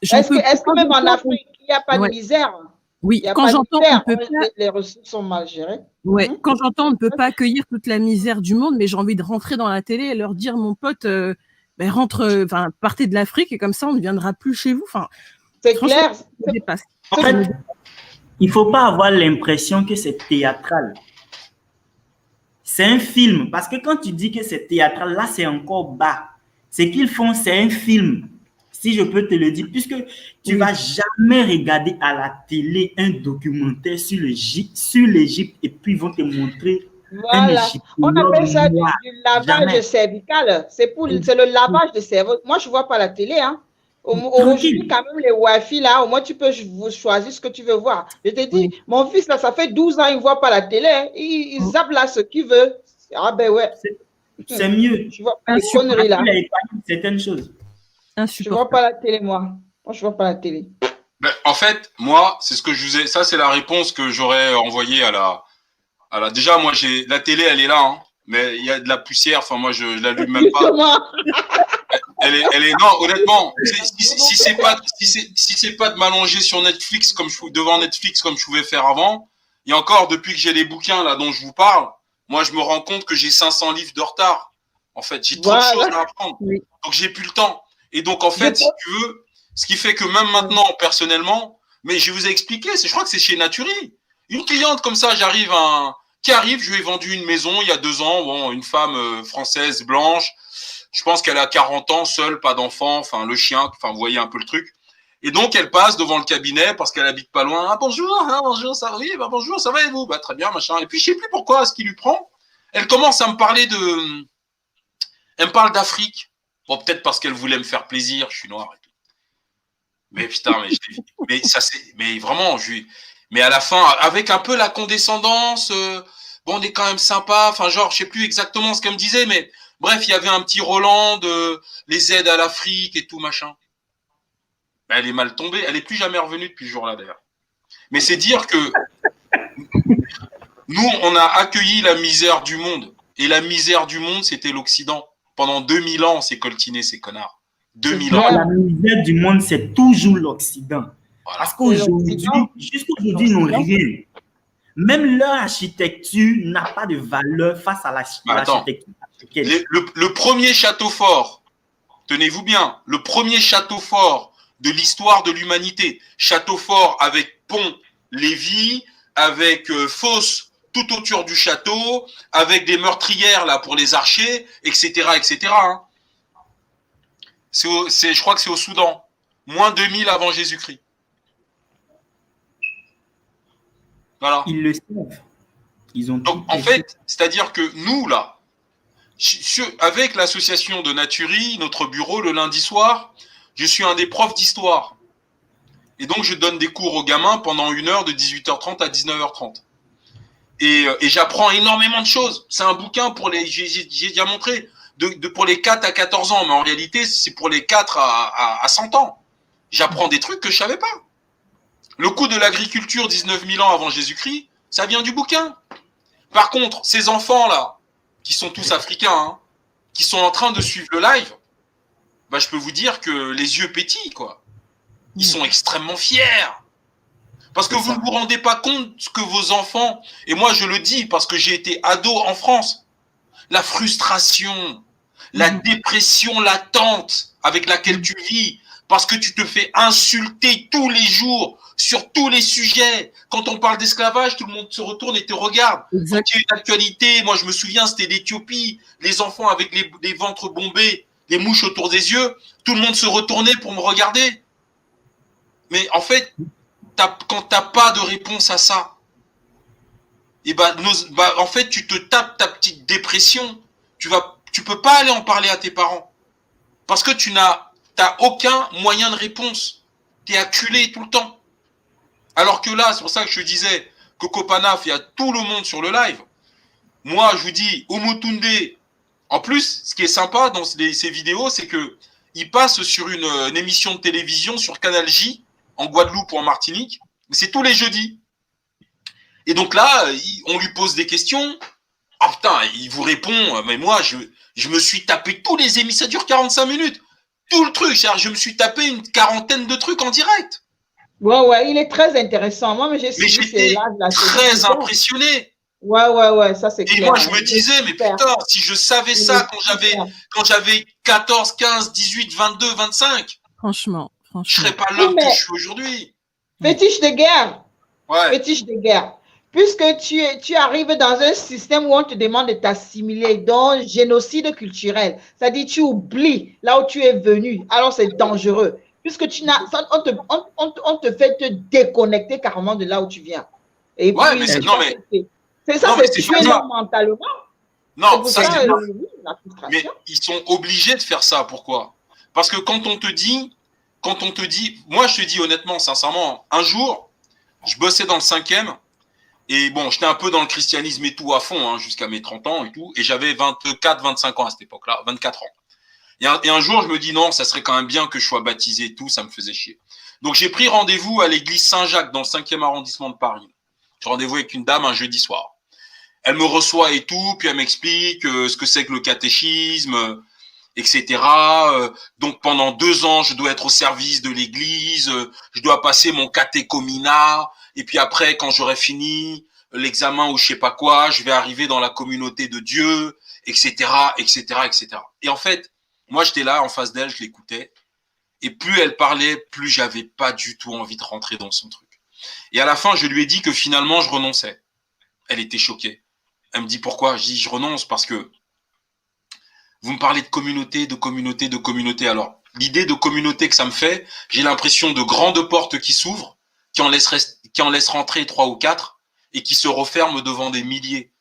Est-ce que même en Afrique, il n'y a pas de misère? Oui, quand j'entends on peut pas... les ressources sont mal gérées. Ouais, quand j'entends on ne peut pas accueillir toute la misère du monde, mais j'ai envie de rentrer dans la télé et leur dire mon pote, partez de l'Afrique et comme ça on ne viendra plus chez vous. Enfin, c'est clair. En fait, il ne faut pas avoir l'impression que c'est théâtral. C'est un film, parce que quand tu dis que c'est théâtral, là c'est encore bas. Ce qu'ils font, c'est un film. Si je peux te le dire, puisque tu vas jamais regarder à la télé un documentaire sur l'Égypte et puis ils vont te montrer un Égyptologue. On appelle ça du lavage cervical. C'est le lavage de cerveau. Moi, je ne vois pas la télé. Hein. Aujourd'hui, quand même, les Wi-Fi, là, au moins, tu peux choisir ce que tu veux voir. Je te dis, mon fils, là, ça fait 12 ans, il ne voit pas la télé. Il zappe là ce qu'il veut. Ah ben ouais. C'est mieux. Je vois pas les conneries, là. Certaines choses. Je ne vois pas la télé, moi. Moi, je ne vois pas la télé. Ben, en fait, moi, c'est ce que je vous ai. Ça, c'est la réponse que j'aurais envoyée à la. Déjà, moi, la télé, elle est là, hein, mais il y a de la poussière. Enfin, moi, je l'allume même pas. Elle est. Non, honnêtement, si c'est pas de m'allonger sur Netflix devant Netflix comme je pouvais faire avant. Et encore, depuis que j'ai les bouquins là dont je vous parle, moi, je me rends compte que j'ai 500 livres de retard. En fait, j'ai trop de choses à apprendre. Oui. Donc, j'ai plus le temps. Et donc, en fait, si tu veux, ce qui fait que même maintenant, personnellement, mais je vous ai expliqué, je crois que c'est chez Naturi. Une cliente comme ça, qui arrive, je lui ai vendu une maison il y a 2 ans, bon, une femme française, blanche. Je pense qu'elle a 40 ans, seule, pas d'enfant, enfin, le chien, enfin, vous voyez un peu le truc. Et donc, elle passe devant le cabinet parce qu'elle habite pas loin. Ah, bonjour, ça va, oui, bah, bonjour, ça va et vous? Bah, très bien, machin. Et puis, je sais plus pourquoi, ce qui lui prend. Elle commence à me parler elle me parle d'Afrique. Bon, peut-être parce qu'elle voulait me faire plaisir, je suis noir et tout. Mais putain, mais vraiment, mais à la fin, avec un peu la condescendance, bon, on est quand même sympa, enfin, genre, je sais plus exactement ce qu'elle me disait, mais bref, il y avait un petit Roland de les aides à l'Afrique et tout, machin. Ben, elle est mal tombée, elle est plus jamais revenue depuis ce jour-là, d'ailleurs. Mais c'est dire que nous, on a accueilli la misère du monde. Et la misère du monde, c'était l'Occident. Pendant 2000 ans, on s'est coltiné ces connards. 2000 ans. La misère du monde, c'est toujours l'Occident. Voilà. Parce qu'aujourd'hui, jusqu'aujourd'hui, ils n'ont rien. Même leur architecture n'a pas de valeur face à l'architecture africaine. Le premier château fort, tenez-vous bien, le premier château fort de l'histoire de l'humanité. Château fort avec pont, lévis, avec fosse tout autour du château, avec des meurtrières là pour les archers, etc., etc. Hein. Je crois que c'est au Soudan, moins 2000 avant Jésus-Christ. Voilà. Ils le savent. Ils ont Donc, tout en fait, c'est-à-dire que nous, là, avec l'association de Naturie, notre bureau, le lundi soir, je suis un des profs d'histoire. Et donc, je donne des cours aux gamins pendant 1 heure de 18h30 à 19h30. Et j'apprends énormément de choses. C'est un bouquin pour les, j'ai déjà montré, pour les 4 à 14 ans, mais en réalité, c'est pour les 4 à 100 ans. J'apprends des trucs que je savais pas. Le coût de l'agriculture 19 000 ans avant Jésus-Christ, ça vient du bouquin. Par contre, ces enfants-là, qui sont tous africains, hein, qui sont en train de suivre le live, bah, je peux vous dire que les yeux pétillent, quoi. Ils sont extrêmement fiers. Parce que vous ne vous rendez pas compte que vos enfants, et moi je le dis parce que j'ai été ado en France, la frustration, la dépression latente avec laquelle tu vis, parce que tu te fais insulter tous les jours sur tous les sujets. Quand on parle d'esclavage, tout le monde se retourne et te regarde. Exact. Quand il y a une actualité, moi je me souviens, c'était l'Éthiopie, les enfants avec les ventres bombés, les mouches autour des yeux, tout le monde se retournait pour me regarder. Mais en fait, quand tu n'as pas de réponse à ça, et en fait, tu te tapes ta petite dépression. Tu peux pas aller en parler à tes parents. Parce que tu n'as aucun moyen de réponse. Tu es acculé tout le temps. Alors que là, c'est pour ça que je te disais, Coco Panaf, il y a tout le monde sur le live. Moi, je vous dis, Umutunde. En plus, ce qui est sympa dans ces vidéos, c'est que il passe sur une émission de télévision sur Canal J, en Guadeloupe ou en Martinique. C'est tous les jeudis. Et donc là, on lui pose des questions. Ah putain, il vous répond. Mais moi, je me suis tapé tous les émissions. Ça dure 45 minutes. Tout le truc. Je me suis tapé une 40aine de trucs en direct. Ouais, il est très intéressant. Moi, j'étais très impressionné. Ouais, ça c'est clair. Et moi, je me disais, mais putain, si je savais ça quand j'avais 14, 15, 18, 22, 25. Franchement. Je serais pas l'homme que je suis aujourd'hui. Fétiche de guerre. Ouais. Fétiche de guerre. Puisque tu arrives dans un système où on te demande de t'assimiler, donc génocide culturel. C'est-à-dire tu oublies là où tu es venu. Alors c'est dangereux. Puisque on te fait te déconnecter carrément de là où tu viens. Et ouais, puis, c'est ça, c'est tuer mentalement. Non, ça c'est pas. Mais ils sont obligés de faire ça. Pourquoi? Parce que quand on te dit, moi je te dis honnêtement, sincèrement, un jour, je bossais dans le 5e et bon, j'étais un peu dans le christianisme et tout à fond, hein, jusqu'à mes 30 ans et tout, et j'avais 24, 25 ans à cette époque-là, 24 ans. Et un jour, je me dis non, ça serait quand même bien que je sois baptisé et tout, ça me faisait chier. Donc j'ai pris rendez-vous à l'église Saint-Jacques dans le 5e arrondissement de Paris. J'ai rendez-vous avec une dame un jeudi soir. Elle me reçoit et tout, puis elle m'explique ce que c'est que le catéchisme, etc. Donc pendant 2 ans, je dois être au service de l'église, je dois passer mon catéchominat, et puis après, quand j'aurai fini l'examen ou je sais pas quoi, je vais arriver dans la communauté de Dieu, etc., etc., etc. Et en fait, moi j'étais là en face d'elle, je l'écoutais, et plus elle parlait, plus j'avais pas du tout envie de rentrer dans son truc. Et à la fin, je lui ai dit que finalement, je renonçais. Elle était choquée. Elle me dit pourquoi? Je dis je renonce parce que vous me parlez de communauté, de communauté, de communauté. Alors, l'idée de communauté que ça me fait, j'ai l'impression de grandes portes qui s'ouvrent, qui en laissent rentrer 3 ou 4 et qui se referment devant des milliers.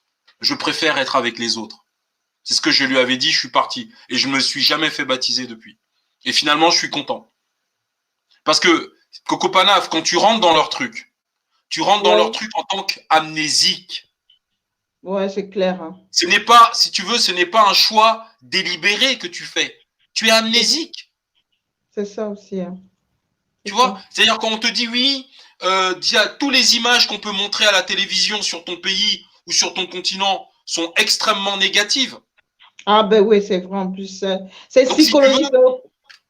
Je préfère être avec les autres. C'est ce que je lui avais dit, je suis parti. Et je ne me suis jamais fait baptiser depuis. Et finalement, je suis content. Parce que, Coco Panaf, quand tu rentres dans leur truc, tu rentres dans leur truc en tant qu'amnésique. Ouais, c'est clair. Hein. Ce n'est pas, si tu veux, ce n'est pas un choix délibéré que tu fais. Tu es amnésique. C'est ça aussi. Hein. Tu vois? C'est-à-dire quand on te dit oui, toutes les images qu'on peut montrer à la télévision sur ton pays ou sur ton continent sont extrêmement négatives. Ah ben oui, c'est vrai en plus. C'est psychologique. Si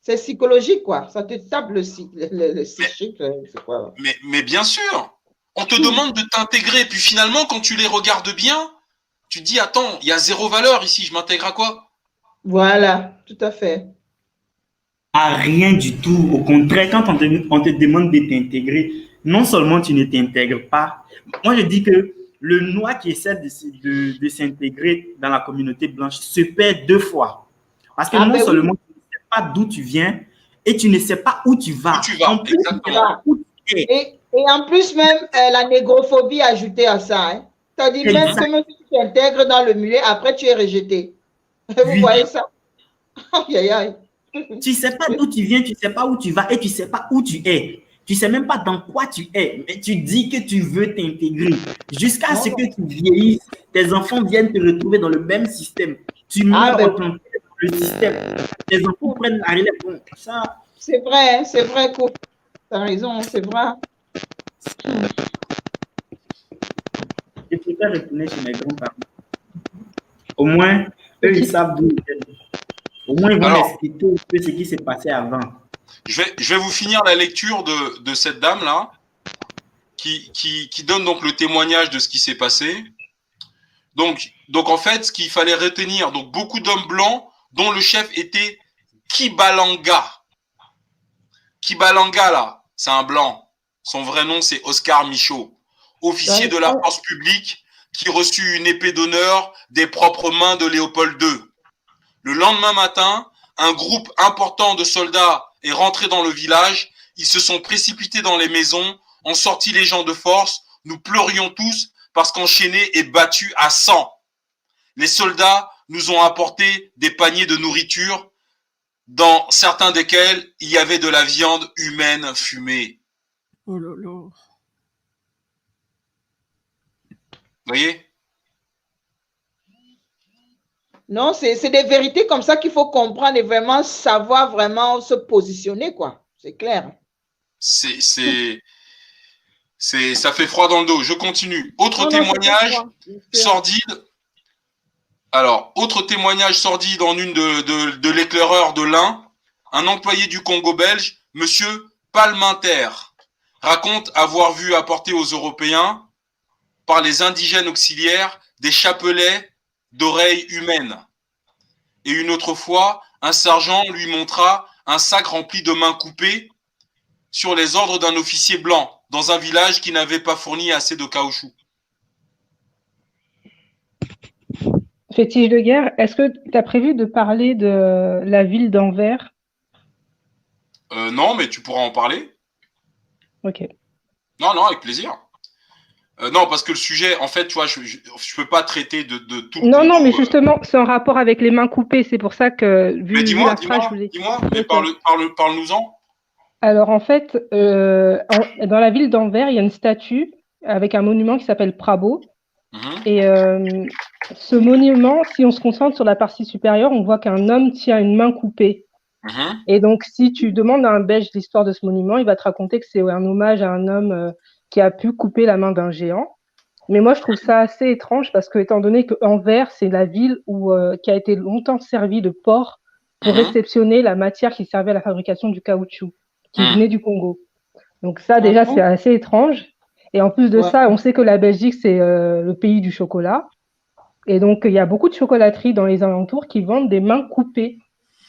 c'est psychologique, quoi. Ça te tape le psychique. C'est quoi? Mais bien sûr. On te demande de t'intégrer, puis finalement, quand tu les regardes bien, tu te dis, attends, il y a 0 valeur ici, je m'intègre à quoi? Voilà, tout à fait. À rien du tout. Au contraire, quand on te demande de t'intégrer, non seulement tu ne t'intègres pas, moi je dis que le noir qui essaie de s'intégrer dans la communauté blanche se perd 2 fois. Parce que non seulement tu ne sais pas d'où tu viens et tu ne sais pas où tu vas. Où tu vas, exactement. Et Et en plus, même la négrophobie ajoutée à ça. Hein. C'est-à-dire même que même si tu t'intègres dans le milieu, après tu es rejeté. Vous Oui. voyez ça? Aïe, aïe, aïe. Tu ne sais pas d'où tu viens, tu ne sais pas où tu vas et tu ne sais pas où tu es. Tu ne sais même pas dans quoi tu es, mais tu dis que tu veux t'intégrer. Jusqu'à ce que tu vieillisses, tes enfants viennent te retrouver dans le même système. Tu meurs ben en tant que le système. Tes enfants prennent la relève. Bon, ça... C'est vrai, tu as raison, c'est vrai. Je préfère retourner chez mes grands-parents. Au moins, eux, ils savent d'où ils viennent. Au moins, ils vont m'expliquer un peu ce qui s'est passé avant. Je vais vous finir la lecture de cette dame-là, qui donne donc le témoignage de ce qui s'est passé. Donc en fait, ce qu'il fallait retenir, donc beaucoup d'hommes blancs, dont le chef était Kibalanga. Kibalanga, là, c'est un blanc. Son vrai nom, c'est Oscar Michaud, officier de la force publique qui reçut une épée d'honneur des propres mains de Léopold II. Le lendemain matin, un groupe important de soldats est rentré dans le village. Ils se sont précipités dans les maisons, ont sorti les gens de force. Nous pleurions tous parce qu'enchaînés et battus à sang. Les soldats nous ont apporté des paniers de nourriture, dans certains desquels il y avait de la viande humaine fumée. Oh là là. Vous voyez? Non, c'est des vérités comme ça qu'il faut comprendre et vraiment savoir vraiment se positionner, quoi. C'est clair. Ça fait froid dans le dos. Je continue. Autre témoignage sordide. Alors, autre témoignage sordide en une de l'éclaireur de l'Ain. Un employé du Congo belge, monsieur Palminter, raconte avoir vu apporter aux Européens, par les indigènes auxiliaires, des chapelets d'oreilles humaines. Et une autre fois, un sergent lui montra un sac rempli de mains coupées sur les ordres d'un officier blanc dans un village qui n'avait pas fourni assez de caoutchouc. Fétiche de guerre, est-ce que tu as prévu de parler de la ville d'Anvers? Non, mais tu pourras en parler. Ok. Non, avec plaisir. Non, parce que le sujet, en fait, tu vois, je peux pas traiter de tout. Non, mais justement, c'est en rapport avec les mains coupées. C'est pour ça que, mais dis-moi, mais parle-nous-en. Alors, en fait, dans la ville d'Anvers, il y a une statue avec un monument qui s'appelle Prabo. Et ce monument, si on se concentre sur la partie supérieure, on voit qu'un homme tient une main coupée. Et donc, si tu demandes à un Belge l'histoire de ce monument, il va te raconter que c'est un hommage à un homme qui a pu couper la main d'un géant. Mais moi, je trouve ça assez étrange parce que, étant donné que Anvers, c'est la ville qui a été longtemps servie de port pour réceptionner la matière qui servait à la fabrication du caoutchouc, qui venait du Congo. Donc ça, déjà, c'est assez étrange. Et en plus de ça, on sait que la Belgique, c'est le pays du chocolat. Et donc, il y a beaucoup de chocolateries dans les alentours qui vendent des mains coupées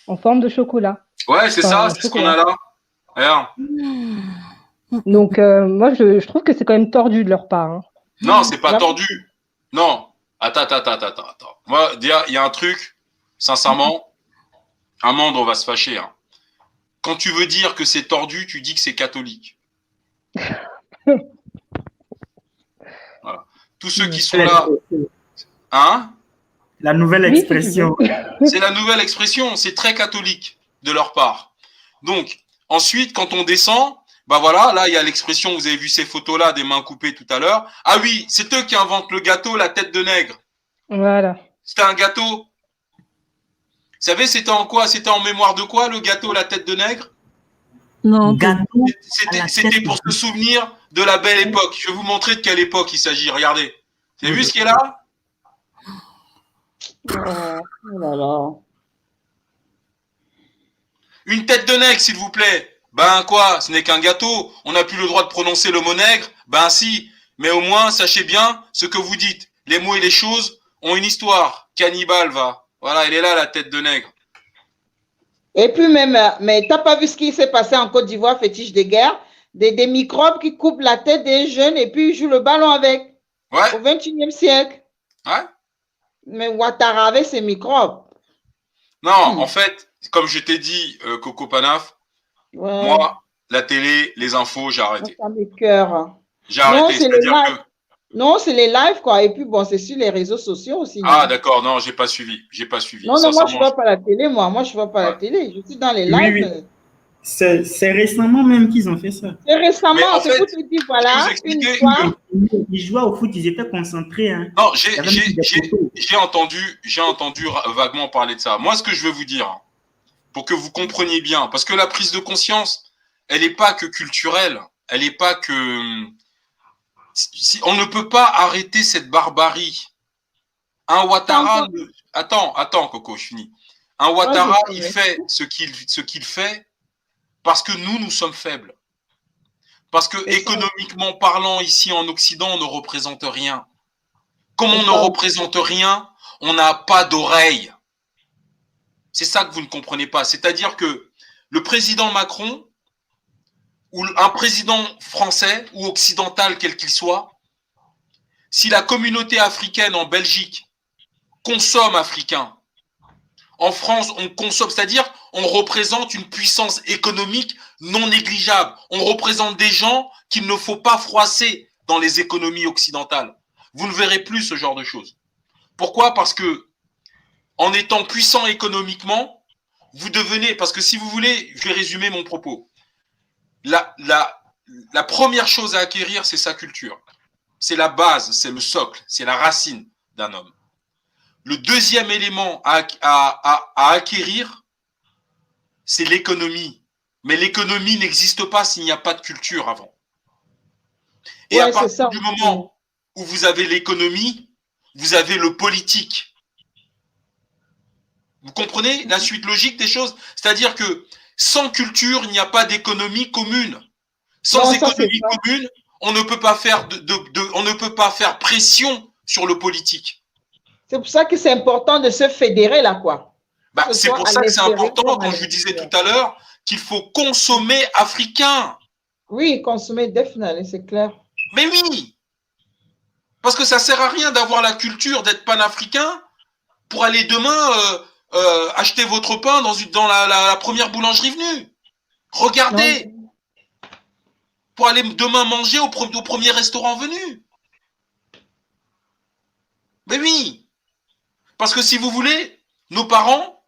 en forme de chocolat. Ouais, c'est ça, c'est ce qu'on a là. Regarde. Donc, moi, je trouve que c'est quand même tordu de leur part. Hein. Non, c'est pas tordu. Non. Attends. Moi, il y a un truc, sincèrement, Amande, on va se fâcher. Hein. Quand tu veux dire que c'est tordu, tu dis que c'est catholique. Voilà. Tous ceux qui sont là. Hein? La nouvelle expression. C'est la nouvelle expression. C'est très catholique de leur part. Donc, ensuite, quand on descend, bah voilà, là, il y a l'expression, vous avez vu ces photos-là, des mains coupées tout à l'heure. Ah oui, c'est eux qui inventent le gâteau, la tête de nègre. Voilà. C'était un gâteau. Vous savez, c'était en quoi? C'était en mémoire de quoi, le gâteau, la tête de nègre? Non, c'était pour se souvenir de la belle époque. Je vais vous montrer de quelle époque il s'agit. Regardez. Vous avez vu ce qui est là? Oh là là. Une tête de nègre, s'il vous plaît. Ben quoi? Ce n'est qu'un gâteau. On n'a plus le droit de prononcer le mot nègre. Ben si. Mais au moins, sachez bien ce que vous dites. Les mots et les choses ont une histoire. Cannibale, va. Voilà, elle est là, la tête de nègre. Et puis même, mais t'as pas vu ce qui s'est passé en Côte d'Ivoire, fétiche de guerre? Des microbes qui coupent la tête des jeunes et puis ils jouent le ballon avec. Ouais. Au XXIe siècle. Ouais. Mais Ouattara avec ses microbes. Non, en fait, comme je t'ai dit, Coco Panaf, moi, la télé, les infos, j'ai arrêté. Ça m'écoeure. J'ai arrêté, c'est-à-dire que... Non, c'est les lives, quoi. Et puis, bon, c'est sur les réseaux sociaux aussi. Ah, d'accord, non, j'ai pas suivi. Non, non, moi, je ne vois pas la télé, moi. Moi, je ne vois pas la télé. Je suis dans les lives. Oui. C'est récemment même qu'ils ont fait ça. C'est récemment, c'est pour te dire, voilà, une fois. Ils jouaient au foot, ils étaient concentrés. Hein. Non, j'ai entendu vaguement parler de ça. Moi, ce que je veux vous dire, pour que vous compreniez bien, parce que la prise de conscience, elle n'est pas que culturelle, elle n'est pas que... On ne peut pas arrêter cette barbarie. Un Ouattara... Attends, Coco, je finis. Un Ouattara, il fait ce qu'il fait parce que nous sommes faibles. Parce que économiquement parlant, ici en Occident, on ne représente rien. Comme on ne représente rien, on n'a pas d'oreille. C'est ça que vous ne comprenez pas. C'est-à-dire que le président Macron, ou un président français ou occidental, quel qu'il soit, si la communauté africaine en Belgique consomme africain, en France, on consomme, c'est-à-dire on représente une puissance économique non négligeable. On représente des gens qu'il ne faut pas froisser dans les économies occidentales. Vous ne verrez plus ce genre de choses. Pourquoi? Parce que en étant puissant économiquement, vous devenez, parce que si vous voulez, je vais résumer mon propos. La première chose à acquérir, c'est sa culture. C'est la base, c'est le socle, c'est la racine d'un homme. Le deuxième élément à acquérir, c'est l'économie. Mais l'économie n'existe pas s'il n'y a pas de culture avant. Et à partir du moment où vous avez l'économie, vous avez le politique. Vous comprenez la suite logique des choses? C'est-à-dire que sans culture, il n'y a pas d'économie commune. Sans économie commune, on ne peut pas faire on ne peut pas faire pression sur le politique. C'est pour ça que c'est important de se fédérer là, quoi. C'est pour ça que c'est important, quand je disais tout à l'heure, qu'il faut consommer africain. Oui, consommer définitivement, c'est clair. Mais oui, parce que ça sert à rien d'avoir la culture d'être panafricain pour aller demain acheter votre pain dans la première boulangerie venue. Regardez, non. Pour aller demain manger au premier restaurant venu. Mais oui. Parce que si vous voulez, nos parents,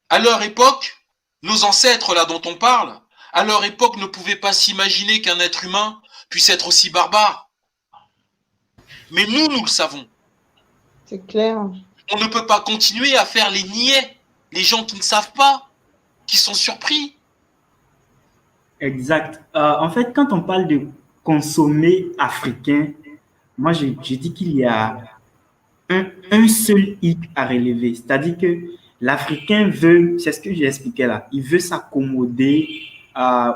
à leur époque, nos ancêtres là dont on parle, à leur époque ne pouvaient pas s'imaginer qu'un être humain puisse être aussi barbare. Mais nous le savons. C'est clair. On ne peut pas continuer à faire les niais, les gens qui ne savent pas, qui sont surpris. Exact. En fait, quand on parle de consommer africain, moi je dis qu'il y a un seul hic à relever. C'est-à-dire que l'Africain veut, c'est ce que j'ai expliqué là, il veut s'accommoder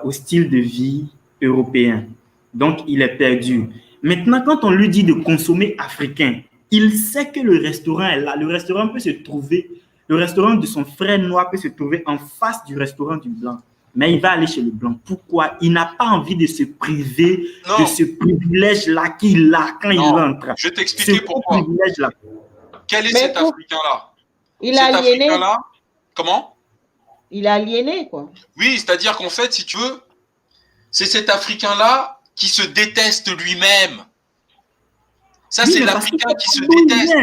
au style de vie européen. Donc, il est perdu. Maintenant, quand on lui dit de consommer africain, il sait que le restaurant est là. Le restaurant peut se trouver, le restaurant de son frère noir peut se trouver en face du restaurant du blanc. Mais il va aller chez le blanc. Pourquoi? Il n'a pas envie de se priver de ce privilège-là qu'il a quand il entre. Je vais t'expliquer pourquoi. Quel est cet Africain-là? Il a aliéné. Comment? Il a aliéné, quoi. Oui, c'est-à-dire qu'en fait, si tu veux, c'est cet Africain-là qui se déteste lui-même. Ça, c'est l'Africain qui se déteste.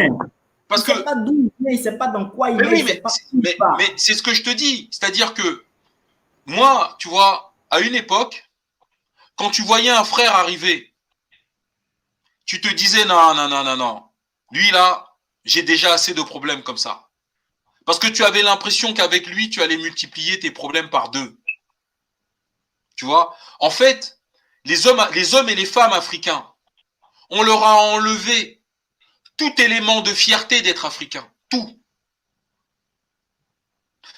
Parce que... Il ne sait pas d'où il vient, il ne sait pas dans quoi il est. Mais c'est ce que je te dis. C'est-à-dire que moi, tu vois, à une époque, quand tu voyais un frère arriver, tu te disais non. Lui, là, j'ai déjà assez de problèmes comme ça. Parce que tu avais l'impression qu'avec lui, tu allais multiplier tes problèmes par 2. Tu vois? En fait, les hommes et les femmes africains, on leur a enlevé tout élément de fierté d'être africain. Tout.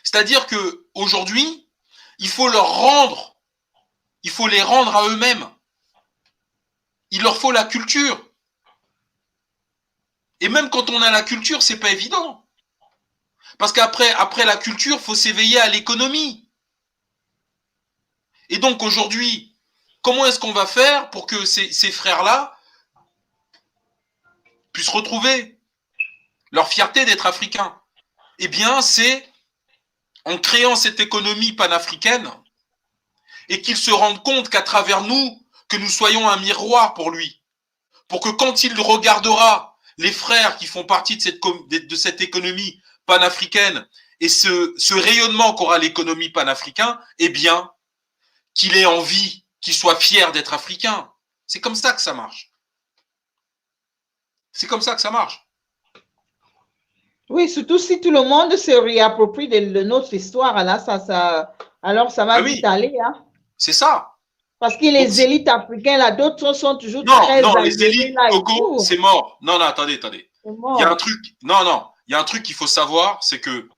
C'est-à-dire qu'aujourd'hui, il faut les rendre à eux-mêmes. Il leur faut la culture. Et même quand on a la culture, c'est pas évident. Parce qu'après la culture, il faut s'éveiller à l'économie. Et donc aujourd'hui, comment est-ce qu'on va faire pour que ces frères-là puissent retrouver leur fierté d'être africains? Eh bien, c'est en créant cette économie panafricaine et qu'il se rende compte qu'à travers nous, que nous soyons un miroir pour lui. Pour que quand il regardera les frères qui font partie de cette économie panafricaine et ce rayonnement qu'aura l'économie panafricaine, eh bien, qu'il ait envie, qu'il soit fier d'être africain. C'est comme ça que ça marche. C'est comme ça que ça marche. Oui, surtout si tout le monde se réapproprie de notre histoire, alors ça va vite aller. Hein? C'est ça. Parce que les élites africaines, là, d'autres sont toujours très... Non, les élites, Togo, c'est mort. Non, attendez. Il y a un truc, il y a un truc qu'il faut savoir, c'est que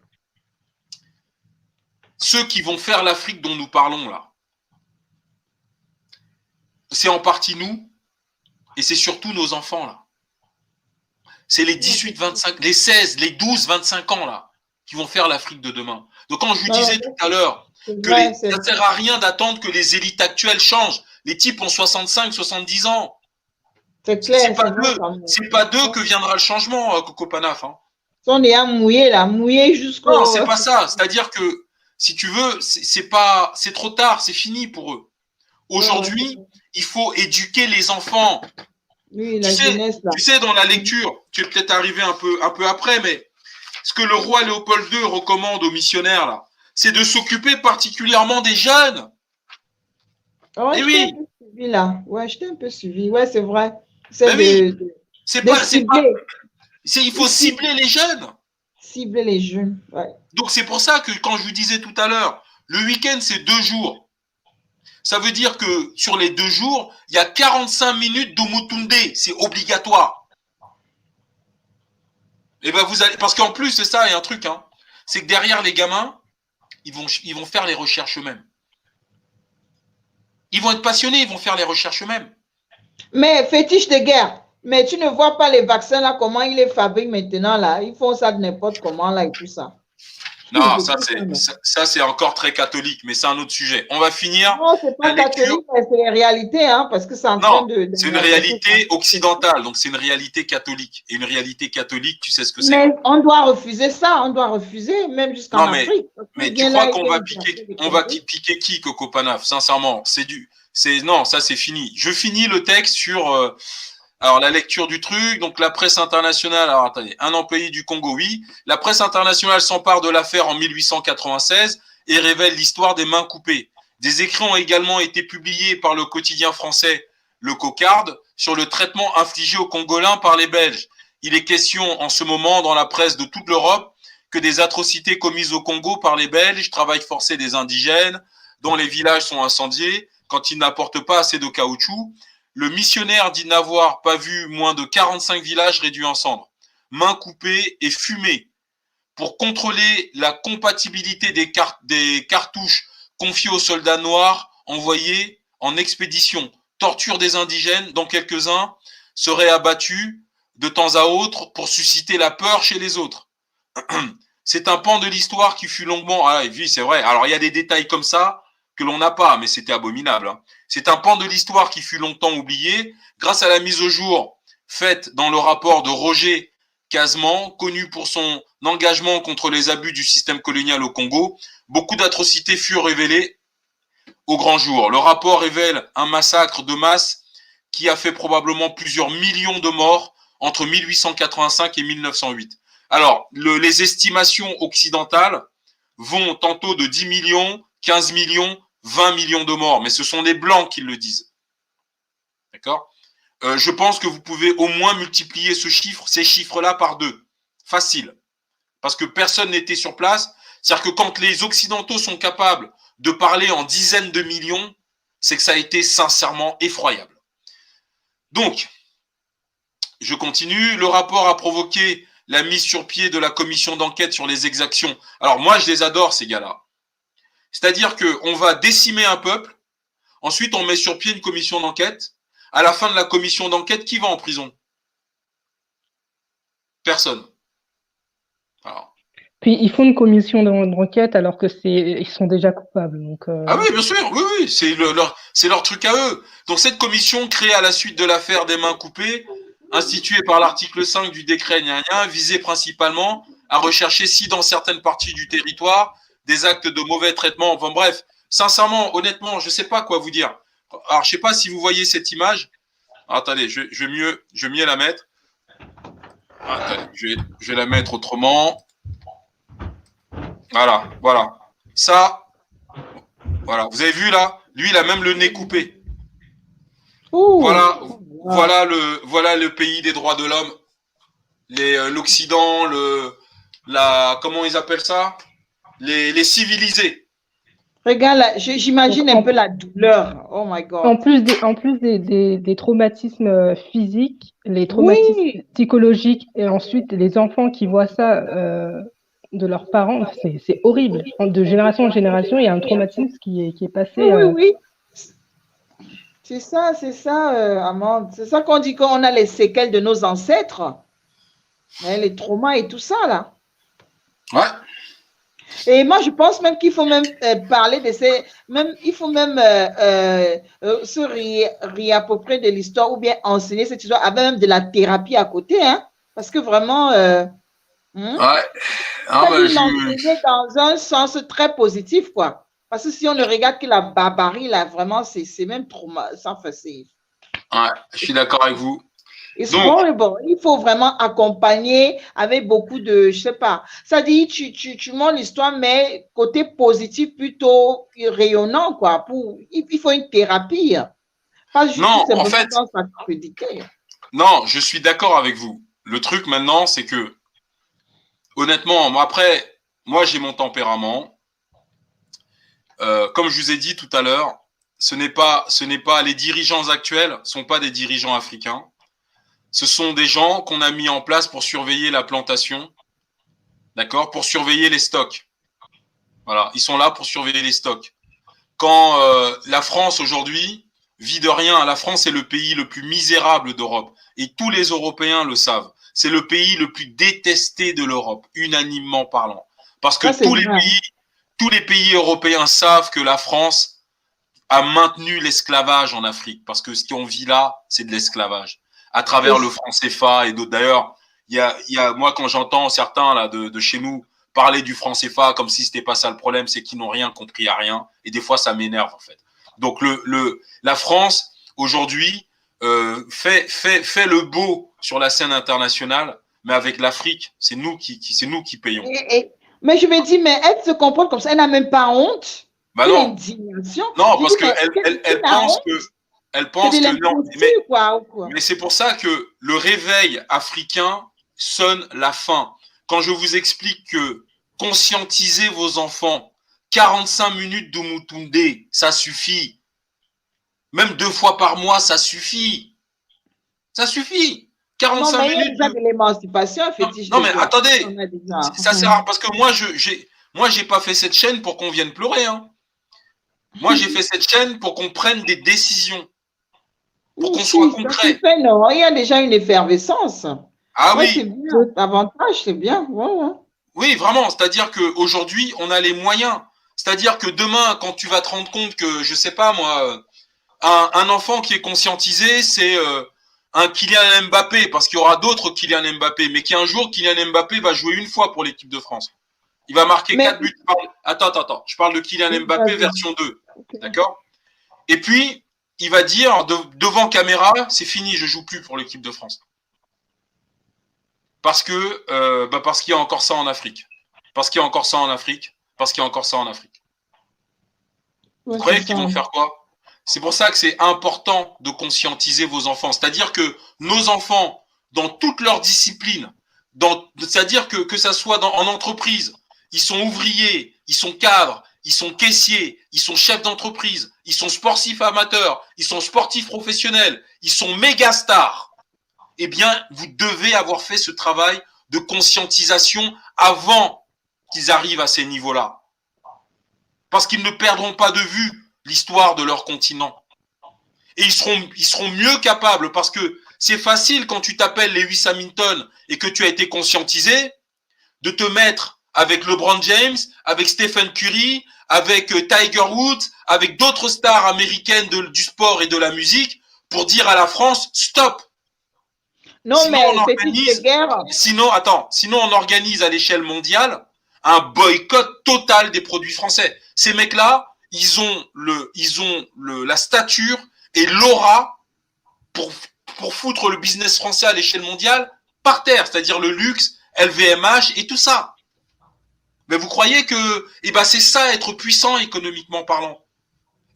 ceux qui vont faire l'Afrique dont nous parlons là, c'est en partie nous, et c'est surtout nos enfants là. C'est les 18, 25, les 16, les 12, 25 ans là, qui vont faire l'Afrique de demain. Donc quand je vous disais tout à l'heure que ça ne sert à rien d'attendre que les élites actuelles changent. Les types ont 65, 70 ans. C'est clair. C'est pas d'eux que viendra le changement, Coco Panaf. Hein. Ils sont déjà mouillés jusqu'au... Non, c'est pas ça. C'est-à-dire que, si tu veux, c'est trop tard, c'est fini pour eux. Aujourd'hui, il faut éduquer les enfants. Oui, la jeunesse, là. Tu sais, dans la lecture, tu es peut-être arrivé un peu après, mais ce que le roi Léopold II recommande aux missionnaires, là, c'est de s'occuper particulièrement des jeunes. Ouais, oui. Je t'ai un peu suivi. Ouais, c'est vrai. Il faut cibler les jeunes. Cibler les jeunes, ouais. Donc, c'est pour ça que quand je vous disais tout à l'heure, le week-end, c'est 2 jours. Ça veut dire que sur les 2 jours, il y a 45 minutes d'Omutunde. C'est obligatoire. Et ben vous allez, parce qu'en plus, c'est ça, il y a un truc, hein, c'est que derrière les gamins, ils vont faire les recherches eux-mêmes. Ils vont être passionnés, ils vont faire les recherches eux-mêmes. Mais fétiche de guerre, mais tu ne vois pas les vaccins là, comment ils les fabriquent maintenant là. Ils font ça de n'importe comment là et tout ça. Non, ça c'est encore très catholique, mais c'est un autre sujet. On va finir. Non, c'est pas catholique, mais c'est la réalité, hein, parce que c'est en train de... c'est une réalité occidentale, donc c'est une réalité catholique. Et une réalité catholique, tu sais ce que c'est. Mais on doit refuser ça, on doit refuser, même jusqu'en Afrique. Mais tu crois qu'on va piquer qui, Coco Panaf? Sincèrement, non, ça c'est fini. Je finis le texte sur... alors, la lecture du truc, donc la presse internationale, alors attendez, un employé du Congo, oui. La presse internationale s'empare de l'affaire en 1896 et révèle l'histoire des mains coupées. Des écrits ont également été publiés par le quotidien français Le Cocarde sur le traitement infligé aux Congolais par les Belges. Il est question en ce moment dans la presse de toute l'Europe que des atrocités commises au Congo par les Belges, travail forcé des indigènes, dont les villages sont incendiés quand ils n'apportent pas assez de caoutchouc. Le missionnaire dit n'avoir pas vu moins de 45 villages réduits en cendres, mains coupées et fumées. Pour contrôler la compatibilité des cartouches confiées aux soldats noirs envoyés en expédition, torture des indigènes, dont quelques-uns seraient abattus de temps à autre pour susciter la peur chez les autres. C'est un pan de l'histoire qui fut longuement... Ah oui, c'est vrai. Alors, il y a des détails comme ça que l'on n'a pas, mais c'était abominable. Hein. C'est un pan de l'histoire qui fut longtemps oublié grâce à la mise au jour faite dans le rapport de Roger Casemant, connu pour son engagement contre les abus du système colonial au Congo. Beaucoup d'atrocités furent révélées au grand jour. Le rapport révèle un massacre de masse qui a fait probablement plusieurs millions de morts entre 1885 et 1908. Alors, les estimations occidentales vont tantôt de 10 millions, 15 millions, 20 millions de morts, mais ce sont les Blancs qui le disent. D'accord ? Je pense que vous pouvez au moins multiplier ces chiffres-là par 2. Facile. Parce que personne n'était sur place. C'est-à-dire que quand les Occidentaux sont capables de parler en dizaines de millions, c'est que ça a été sincèrement effroyable. Donc, je continue. Le rapport a provoqué la mise sur pied de la commission d'enquête sur les exactions. Alors moi, je les adore, ces gars-là. C'est-à-dire qu'on va décimer un peuple, ensuite on met sur pied une commission d'enquête. À la fin de la commission d'enquête, qui va en prison? Personne. Alors. Puis ils font une commission d'enquête alors que ils sont déjà coupables. Donc, Ah oui, bien sûr, oui, c'est leur truc à eux. Donc cette commission créée à la suite de l'affaire des mains coupées, instituée par l'article 5 du décret visait principalement à rechercher si dans certaines parties du territoire, des actes de mauvais traitement, enfin bref, sincèrement, honnêtement, je ne sais pas quoi vous dire. Alors, je ne sais pas si vous voyez cette image. Attendez, je vais mieux la mettre. Attendez, je vais la mettre autrement. Voilà, voilà. Ça, voilà. Vous avez vu là? Lui, il a même le nez coupé. Ouh. Voilà, voilà le pays des droits de l'homme. L'Occident, comment ils appellent ça? Les civilisés. Regarde, j'imagine un peu la douleur. Oh my God. En plus des traumatismes physiques, les traumatismes psychologiques, et ensuite les enfants qui voient ça de leurs parents, c'est horrible. De génération en génération, il y a un traumatisme qui est passé. Oui. C'est ça, Amande. C'est ça qu'on dit qu'on a les séquelles de nos ancêtres. Les traumas et tout ça, là. Ouais. Et moi, je pense même qu'il faut même parler de ces... il faut même se réapproprier de l'histoire ou bien enseigner cette histoire avec même de la thérapie à côté, hein, parce que vraiment... ouais. l'enseigner dans un sens très positif, quoi. Parce que si on ne regarde que la barbarie, là, vraiment, c'est même trop mal. Ouais, je suis d'accord avec vous. Et souvent, bon, il faut vraiment accompagner avec beaucoup de, je sais pas, ça dit, tu montres l'histoire, mais côté positif plutôt rayonnant, quoi. Il faut une thérapie. Pas juste non, en fait, non, je suis d'accord avec vous. Le truc maintenant, c'est que, honnêtement, après, moi, j'ai mon tempérament. Comme je vous ai dit tout à l'heure, ce n'est pas les dirigeants actuels, sont pas des dirigeants africains. Ce sont des gens qu'on a mis en place pour surveiller la plantation, d'accord, pour surveiller les stocks. Voilà, ils sont là pour surveiller les stocks. Quand la France aujourd'hui vit de rien, la France est le pays le plus misérable d'Europe et tous les Européens le savent. C'est le pays le plus détesté de l'Europe, unanimement parlant, parce que tous les pays européens savent que la France a maintenu l'esclavage en Afrique, parce que ce qu'on vit là, c'est de l'esclavage. À travers le franc CFA et d'autres. D'ailleurs, il y a moi, quand j'entends certains là de chez nous parler du franc CFA comme si c'était pas ça le problème, c'est qu'ils n'ont rien compris à rien. Et des fois, ça m'énerve en fait. Donc la France aujourd'hui fait le beau sur la scène internationale, mais avec l'Afrique, c'est nous qui payons. Mais je me dis, mais elle se comporte comme ça, elle n'a même pas honte. Bah non. Indignation. Non, parce qu'elle pense que. Elle pense que non, mais c'est pour ça que le réveil africain sonne la fin. Quand je vous explique que conscientisez vos enfants, 45 minutes d'Umutunde, ça suffit. Même 2 fois par mois, ça suffit. Ça suffit. 45 minutes. Il y a de l'émancipation, non, mais attendez, ça sert à rien parce que moi, j'ai pas fait cette chaîne pour qu'on vienne pleurer. Hein. Moi, j'ai fait cette chaîne pour qu'on prenne des décisions. Pour qu'on soit concret. Non, il y a déjà une effervescence. Ah oui. C'est bien. L'avantage, c'est bien. Ouais. Oui, vraiment. C'est-à-dire qu'aujourd'hui, on a les moyens. C'est-à-dire que demain, quand tu vas te rendre compte que, je sais pas moi, un enfant qui est conscientisé, c'est un Kylian Mbappé, parce qu'il y aura d'autres Kylian Mbappé, mais qu'un jour, Kylian Mbappé va jouer une fois pour l'équipe de France. Il va marquer 4 buts. Attends. Je parle de Kylian Mbappé version 2. Okay. D'accord? Et puis, il va dire devant caméra, c'est fini, je joue plus pour l'équipe de France. Parce qu'il y a encore ça en Afrique. Parce qu'il y a encore ça en Afrique. Vous croyez qu'ils vont faire quoi? C'est pour ça que c'est important de conscientiser vos enfants. C'est-à-dire que nos enfants, dans toutes leurs disciplines, c'est-à-dire que ça soit en entreprise, ils sont ouvriers, ils sont cadres, ils sont caissiers, ils sont chefs d'entreprise, ils sont sportifs amateurs, ils sont sportifs professionnels, ils sont méga stars. Eh bien, vous devez avoir fait ce travail de conscientisation avant qu'ils arrivent à ces niveaux-là. Parce qu'ils ne perdront pas de vue l'histoire de leur continent. Et ils seront mieux capables, parce que c'est facile quand tu t'appelles Lewis Hamilton et que tu as été conscientisé, de te mettre avec LeBron James, avec Stephen Curry, avec Tiger Woods, avec d'autres stars américaines du sport et de la musique, pour dire à la France, stop. Non, sinon, on organise à l'échelle mondiale un boycott total des produits français. Ces mecs-là, ils ont la stature et l'aura pour foutre le business français à l'échelle mondiale par terre, c'est-à-dire le luxe, LVMH et tout ça. Mais vous croyez que c'est ça être puissant économiquement parlant.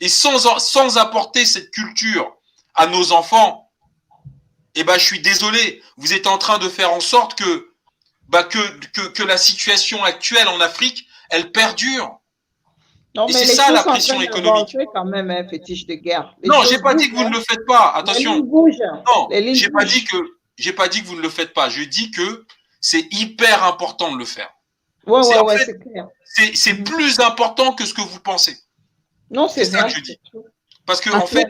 Et sans apporter cette culture à nos enfants, je suis désolé, vous êtes en train de faire en sorte que la situation actuelle en Afrique, elle perdure. Non, et mais c'est ça la pression économique. Quand même un fétiche de guerre. Non, j'ai pas dit que vous ne le faites pas. Attention. Non, j'ai pas dit que vous ne le faites pas. Je dis que c'est hyper important de le faire. Ouais, c'est clair. C'est plus important que ce que vous pensez. Non, c'est ça que je dis. Parce que en fait,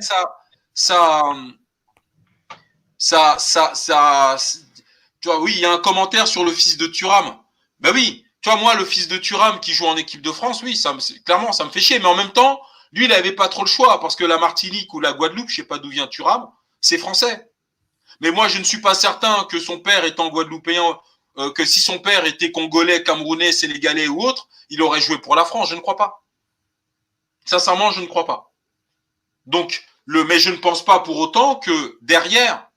tu vois, oui, il y a un commentaire sur le fils de Thuram. Ben oui, tu vois, moi, le fils de Thuram qui joue en équipe de France, oui, clairement, ça me fait chier. Mais en même temps, lui, il n'avait pas trop le choix parce que la Martinique ou la Guadeloupe, je sais pas d'où vient Thuram, c'est français. Mais moi, je ne suis pas certain que son père étant guadeloupéen, que si son père était congolais, camerounais, sénégalais ou autre, il aurait joué pour la France. Je ne crois pas. Sincèrement, je ne crois pas. Donc, mais je ne pense pas pour autant que derrière,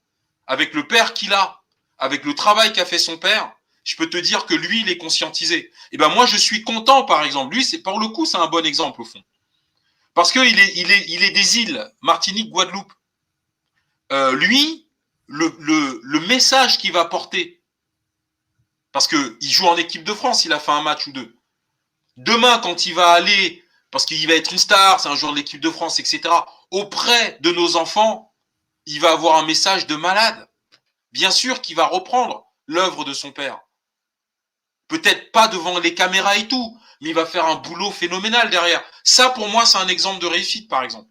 avec le père qu'il a, avec le travail qu'a fait son père, je peux te dire que lui, il est conscientisé. Et moi, je suis content, par exemple. Lui, pour le coup, c'est un bon exemple au fond, parce que il est des îles, Martinique, Guadeloupe. Lui, le message qu'il va porter, parce que il joue en équipe de France, il a fait un match ou deux. Demain, quand il va aller, parce qu'il va être une star, c'est un joueur de l'équipe de France, etc., auprès de nos enfants, il va avoir un message de malade. Bien sûr qu'il va reprendre l'œuvre de son père. Peut-être pas devant les caméras et tout, mais il va faire un boulot phénoménal derrière. Ça, pour moi, c'est un exemple de réussite, par exemple.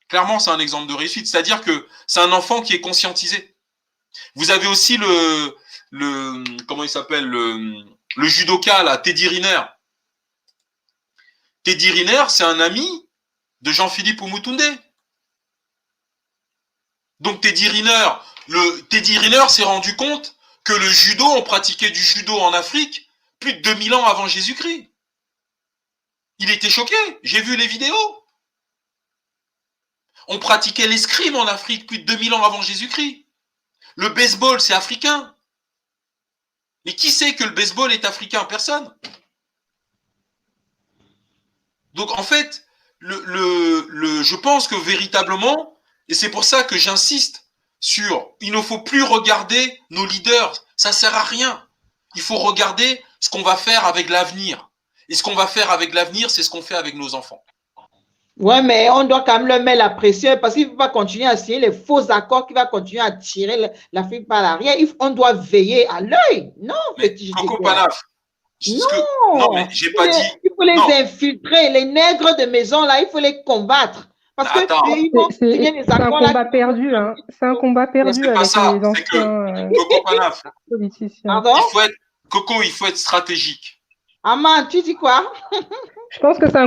Clairement, c'est un exemple de réussite. C'est-à-dire que c'est un enfant qui est conscientisé. Vous avez aussi comment il s'appelle, le judoka, là, Teddy Riner. Teddy Riner, c'est un ami de Jean-Philippe Oumoutoundé. Donc Teddy Riner s'est rendu compte que le judo, on pratiquait du judo en Afrique plus de 2000 ans avant Jésus-Christ. Il était choqué, j'ai vu les vidéos. On pratiquait l'escrime en Afrique plus de 2000 ans avant Jésus-Christ. Le baseball, c'est africain. Mais qui sait que le baseball est africain? Personne. Donc en fait, je pense que véritablement, et c'est pour ça que j'insiste sur, il ne faut plus regarder nos leaders, ça sert à rien. Il faut regarder ce qu'on va faire avec l'avenir. Et ce qu'on va faire avec l'avenir, c'est ce qu'on fait avec nos enfants. Ouais, mais on doit quand même leur mettre la pression parce qu'il ne faut pas continuer à signer les faux accords qui vont continuer à tirer l'Afrique par l'arrière. On doit veiller à l'œil. Non, petit Coco Panaf. Non, mais j'ai pas dit. Il faut les infiltrer. Les nègres de maison, là, il faut les combattre. Parce que c'est un combat perdu. Hein. C'est un combat perdu avec les anciens Coco Panaf. politiciens. Pardon? Il faut être stratégique. Aman, tu dis quoi? Je pense que c'est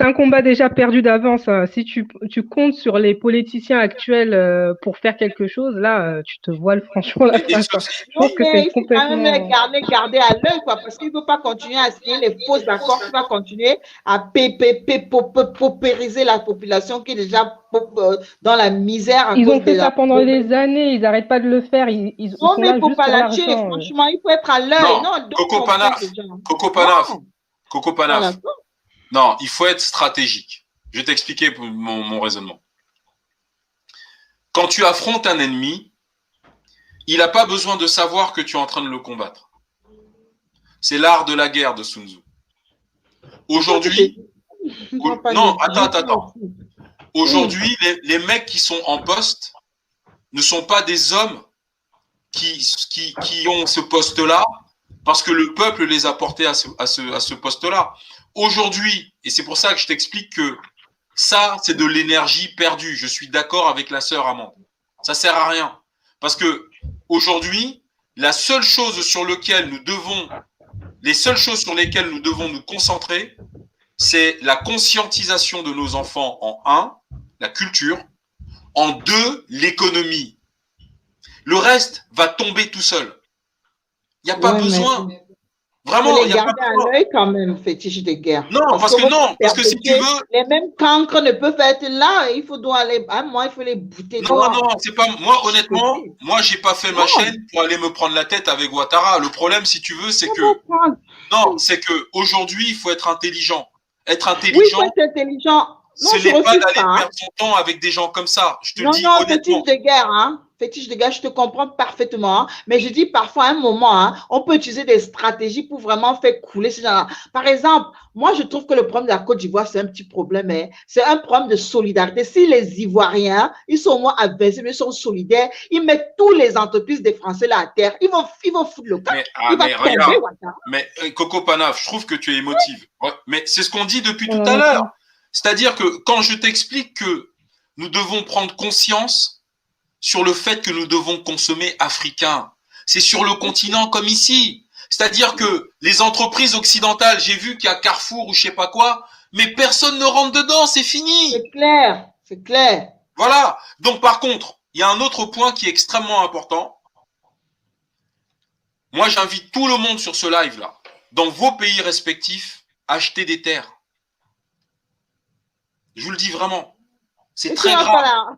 un combat déjà perdu d'avance. Si tu comptes sur les politiciens actuels pour faire quelque chose, là, tu te voiles franchement la face. Je pense que c'est complètement... Il faut quand même garder à l'œil, parce qu'il ne faut pas continuer à signer les faux accords qui va continuer à paupériser la population qui est déjà dans la misère. Ils ont fait ça pendant des années, ils n'arrêtent pas de le faire. Ils non, mais il ne faut pas lâcher, franchement, il faut être à l'œil. Non, Coco Panaf. Non, il faut être stratégique. Je vais t'expliquer mon raisonnement. Quand tu affrontes un ennemi, il n'a pas besoin de savoir que tu es en train de le combattre. C'est l'art de la guerre de Sun Tzu. Aujourd'hui, non, attends. Aujourd'hui, les mecs qui sont en poste ne sont pas des hommes qui ont ce poste-là parce que le peuple les a portés à ce poste-là. Aujourd'hui, et c'est pour ça que je t'explique que ça, c'est de l'énergie perdue. Je suis d'accord avec la sœur Amande. Ça sert à rien. Parce que aujourd'hui, les seules choses sur lesquelles nous devons nous concentrer, c'est la conscientisation de nos enfants en 1, la culture, en 2, l'économie. Le reste va tomber tout seul. Il n'y a pas besoin. Vraiment, faut il les n'y a pas garder à besoin. l'œil quand même, fétiche de guerre. Non, parce que si tu veux. Les mêmes cancres ne peuvent être là. Il faut aller. Moi, il faut les bouter dehors. Non, c'est pas. Moi, honnêtement, moi, j'ai pas fait ma chaîne pour aller me prendre la tête avec Ouattara. Le problème, si tu veux, c'est que. Non, c'est que aujourd'hui, il faut être intelligent. Être intelligent. Oui, il faut être intelligent. Ce n'est pas d'aller perdre son temps avec des gens comme ça. Je te dis honnêtement. Fétiche de guerre, hein. Fétiche de guerre, je te comprends parfaitement. Hein. Mais je dis parfois, à un moment, hein, on peut utiliser des stratégies pour vraiment faire couler ces gens-là. Par exemple, moi, je trouve que le problème de la Côte d'Ivoire, c'est un petit problème. Hein. C'est un problème de solidarité. Si les Ivoiriens, ils sont moins abaissés, mais ils sont solidaires, ils mettent tous les entreprises des Français là à terre. Ils vont foutre le camp. Mais Coco Panaf, je trouve que tu es émotive. Ouais, mais c'est ce qu'on dit depuis tout à l'heure. C'est-à-dire que quand je t'explique que nous devons prendre conscience sur le fait que nous devons consommer africain, c'est sur le continent comme ici. C'est-à-dire que les entreprises occidentales, j'ai vu qu'il y a Carrefour ou je sais pas quoi, mais personne ne rentre dedans, c'est fini. C'est clair, c'est clair. Voilà. Donc par contre, il y a un autre point qui est extrêmement important. Moi, j'invite tout le monde sur ce live-là, dans vos pays respectifs, à acheter des terres. Je vous le dis vraiment. C'est très grave.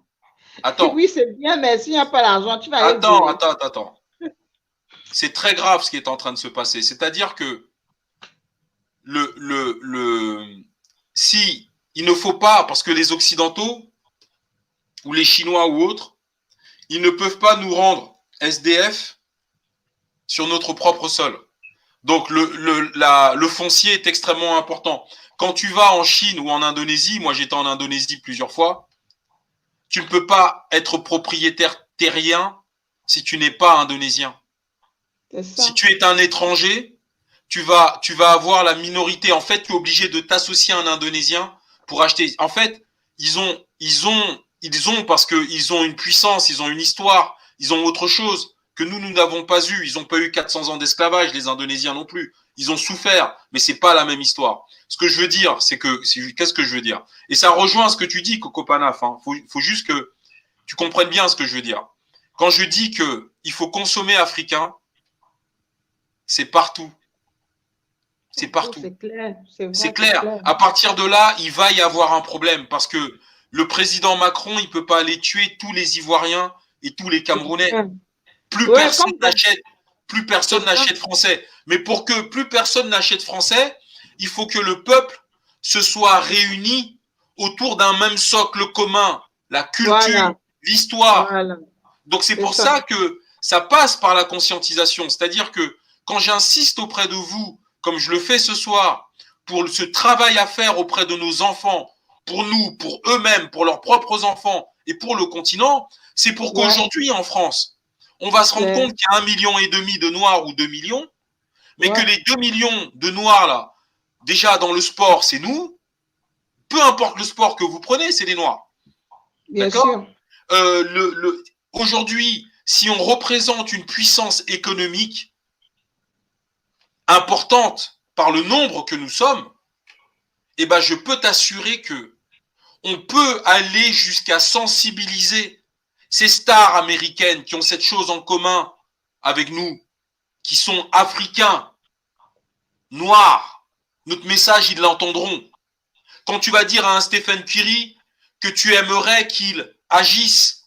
Attends. Oui, c'est bien, mais s'il n'y a pas l'argent, tu vas aller. Attends. C'est très grave ce qui est en train de se passer. C'est-à-dire que si il ne faut pas, parce que les Occidentaux ou les Chinois ou autres, ils ne peuvent pas nous rendre SDF sur notre propre sol. Donc le foncier est extrêmement important. Quand tu vas en Chine ou en Indonésie, moi j'étais en Indonésie plusieurs fois, tu ne peux pas être propriétaire terrien si tu n'es pas indonésien. Si tu es un étranger, tu vas avoir la minorité. En fait, tu es obligé de t'associer à un Indonésien pour acheter. En fait, ils ont parce qu'ils ont une puissance, ils ont une histoire, ils ont autre chose que nous n'avons pas eu. Ils n'ont pas eu 400 ans d'esclavage, les Indonésiens non plus. Ils ont souffert, mais c'est pas la même histoire. Ce que je veux dire, qu'est-ce que je veux dire? Et ça rejoint ce que tu dis, Coco Panaf. Hein. Faut juste que tu comprennes bien ce que je veux dire. Quand je dis que il faut consommer africain, c'est partout. C'est partout. C'est clair. À partir de là, il va y avoir un problème parce que le président Macron, il peut pas aller tuer tous les Ivoiriens et tous les Camerounais. Plus personne n'achète français. Mais pour que plus personne n'achète français, il faut que le peuple se soit réuni autour d'un même socle commun, la culture, l'histoire. Donc c'est pour ça que ça passe par la conscientisation. C'est-à-dire que quand j'insiste auprès de vous, comme je le fais ce soir, pour ce travail à faire auprès de nos enfants, pour nous, pour eux-mêmes, pour leurs propres enfants et pour le continent, c'est pour qu'aujourd'hui en France, on va se rendre compte qu'il y a 1,5 million de Noirs ou 2 millions, mais que les 2 millions de Noirs là, déjà dans le sport, c'est nous. Peu importe le sport que vous prenez, c'est des Noirs. D'accord ? Aujourd'hui, si on représente une puissance économique importante par le nombre que nous sommes, eh ben je peux t'assurer que on peut aller jusqu'à sensibiliser ces stars américaines qui ont cette chose en commun avec nous, qui sont africains, noirs. Notre message, ils l'entendront. Quand tu vas dire à un Stephen Curry que tu aimerais qu'il agisse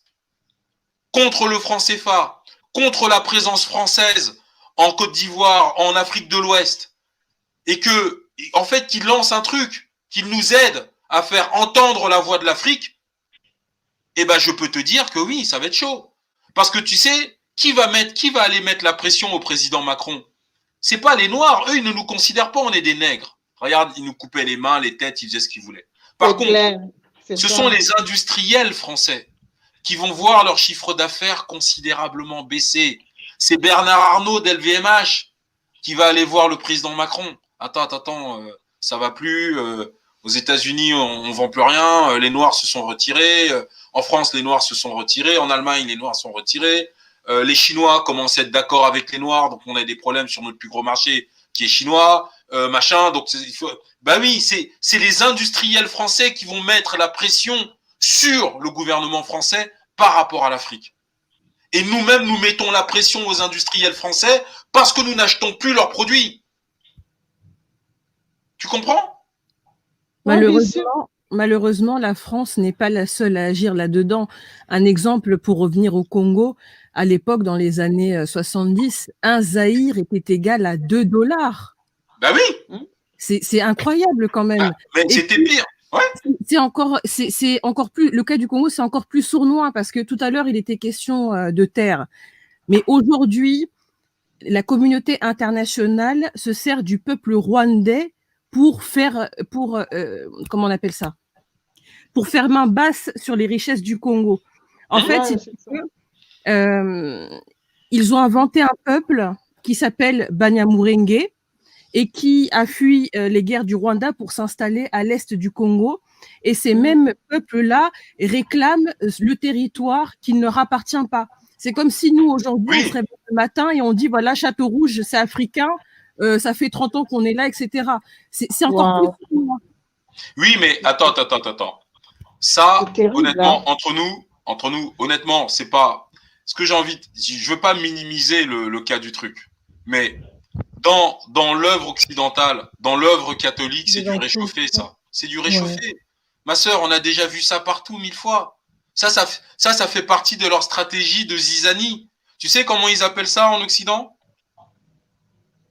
contre le franc CFA, contre la présence française en Côte d'Ivoire, en Afrique de l'Ouest, et que, en fait, qu'il lance un truc, qu'il nous aide à faire entendre la voix de l'Afrique, eh ben, je peux te dire que oui, ça va être chaud. Parce que tu sais, qui va aller mettre la pression au président Macron? C'est pas les Noirs. Eux, ils ne nous considèrent pas, on est des nègres. Regarde, ils nous coupaient les mains, les têtes, ils faisaient ce qu'ils voulaient. Par contre, ce sont les industriels français qui vont voir leur chiffre d'affaires considérablement baisser. C'est Bernard Arnault d'LVMH qui va aller voir le président Macron. Attends, ça va plus. Aux États-Unis, on vend plus rien. Les Noirs se sont retirés. En France, les Noirs se sont retirés. En Allemagne, les Noirs sont retirés. Les Chinois commencent à être d'accord avec les Noirs, donc on a des problèmes sur notre plus gros marché qui est chinois, machin. Donc oui, c'est les industriels français qui vont mettre la pression sur le gouvernement français par rapport à l'Afrique. Et nous-mêmes, nous mettons la pression aux industriels français parce que nous n'achetons plus leurs produits. Tu comprends? Malheureusement, la France n'est pas la seule à agir là-dedans. Un exemple pour revenir au Congo, à l'époque, dans les années 70, un zaïre était égal à 2 $. Bah oui. C'est incroyable quand même. Mais c'était pire. Ouais. C'est encore plus, le cas du Congo, c'est encore plus sournois parce que tout à l'heure, il était question de terre. Mais aujourd'hui, la communauté internationale se sert du peuple rwandais pour comment on appelle ça? Pour faire main basse sur les richesses du Congo. En fait, ils ont inventé un peuple qui s'appelle Banyamulenge et qui a fui les guerres du Rwanda pour s'installer à l'est du Congo. Et ces mêmes peuples-là réclament le territoire qui ne leur appartient pas. C'est comme si nous, aujourd'hui, on se réveille le matin et on dit, voilà, Château Rouge, c'est africain, ça fait 30 ans qu'on est là, etc. C'est encore plus. Oui, mais attends. Ça, honnêtement, entre nous, honnêtement, c'est pas ce que j'ai envie. Je veux pas minimiser le cas du truc, mais dans l'œuvre occidentale, dans l'œuvre catholique, c'est du réchauffé, ça. C'est du réchauffé. Ouais. Ma sœur, on a déjà vu ça partout 1000 fois. Ça fait partie de leur stratégie de zizanie. Tu sais comment ils appellent ça en Occident?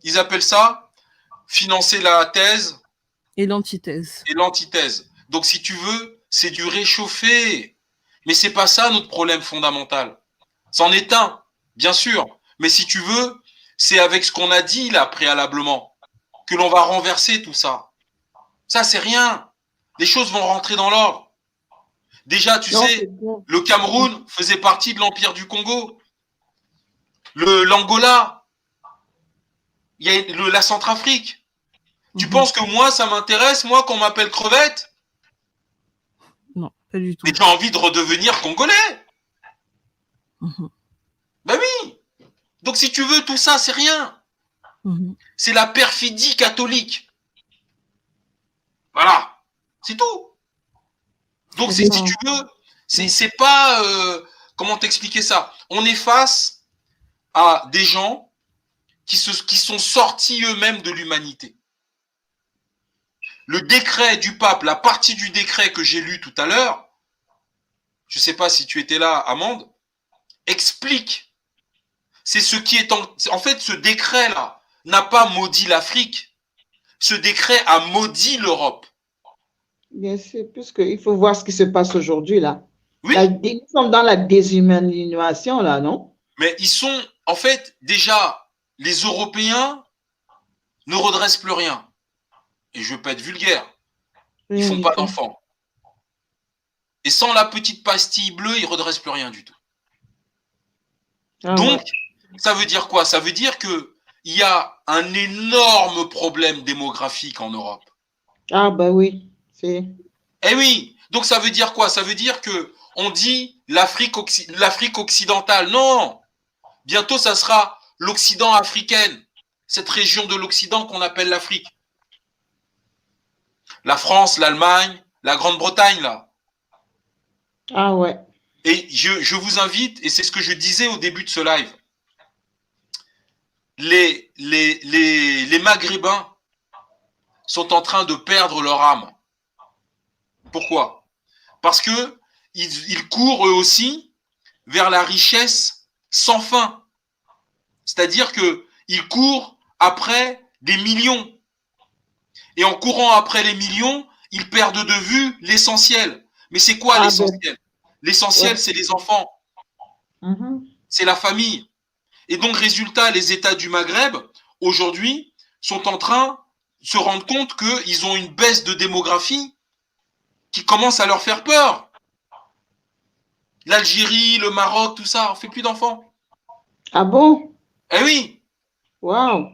Ils appellent ça financer la thèse et l'antithèse. Donc, si tu veux, c'est du réchauffé. Mais c'est pas ça notre problème fondamental. C'en est un, bien sûr. Mais si tu veux, c'est avec ce qu'on a dit là préalablement que l'on va renverser tout ça. Ça, c'est rien. Les choses vont rentrer dans l'ordre. Déjà, tu sais, le Cameroun faisait partie de l'Empire du Congo. L'Angola, il y a la Centrafrique. Tu penses que moi, ça m'intéresse, moi, qu'on m'appelle crevette? Non, pas du tout. Mais j'ai envie de redevenir congolais. Ben oui. Donc, si tu veux, tout ça, c'est rien. C'est la perfidie catholique. Voilà. C'est tout. Donc, si tu veux, c'est pas... comment t'expliquer ça? On est face à des gens qui sont sortis eux-mêmes de l'humanité. Le décret du pape, la partie du décret que j'ai lu tout à l'heure, je ne sais pas si tu étais là, Amande, explique. C'est ce qui est en fait, ce décret-là n'a pas maudit l'Afrique. Ce décret a maudit l'Europe. Bien sûr, puisqu'il faut voir ce qui se passe aujourd'hui, là. Oui. Ils sont dans la déshumanisation, là, non? Mais ils sont, en fait, déjà, les Européens ne redressent plus rien. Et je ne veux pas être vulgaire. Ils ne font pas d'enfants. Et sans la petite pastille bleue, ils ne redressent plus rien du tout. Donc, ça veut dire quoi? Ça veut dire qu'il y a un énorme problème démographique en Europe. Ah, bah oui. Eh oui. Donc, ça veut dire quoi? Ça veut dire qu'on dit l'Afrique occidentale. Non. Bientôt, ça sera l'Occident africaine. Cette région de l'Occident qu'on appelle l'Afrique. La France, l'Allemagne, la Grande-Bretagne, là. Ah ouais. Et je vous invite, et c'est ce que je disais au début de ce live, les Maghrébins sont en train de perdre leur âme. Pourquoi? Parce que ils courent eux aussi vers la richesse sans fin. C'est-à-dire qu'ils courent après des millions. Et en courant après les millions, ils perdent de vue l'essentiel. Mais c'est quoi l'essentiel? L'essentiel, c'est les enfants. C'est la famille. Et donc, résultat, les États du Maghreb, aujourd'hui, sont en train de se rendre compte qu'ils ont une baisse de démographie qui commence à leur faire peur. L'Algérie, le Maroc, tout ça, on ne fait plus d'enfants. Ah bon? Eh oui. Waouh.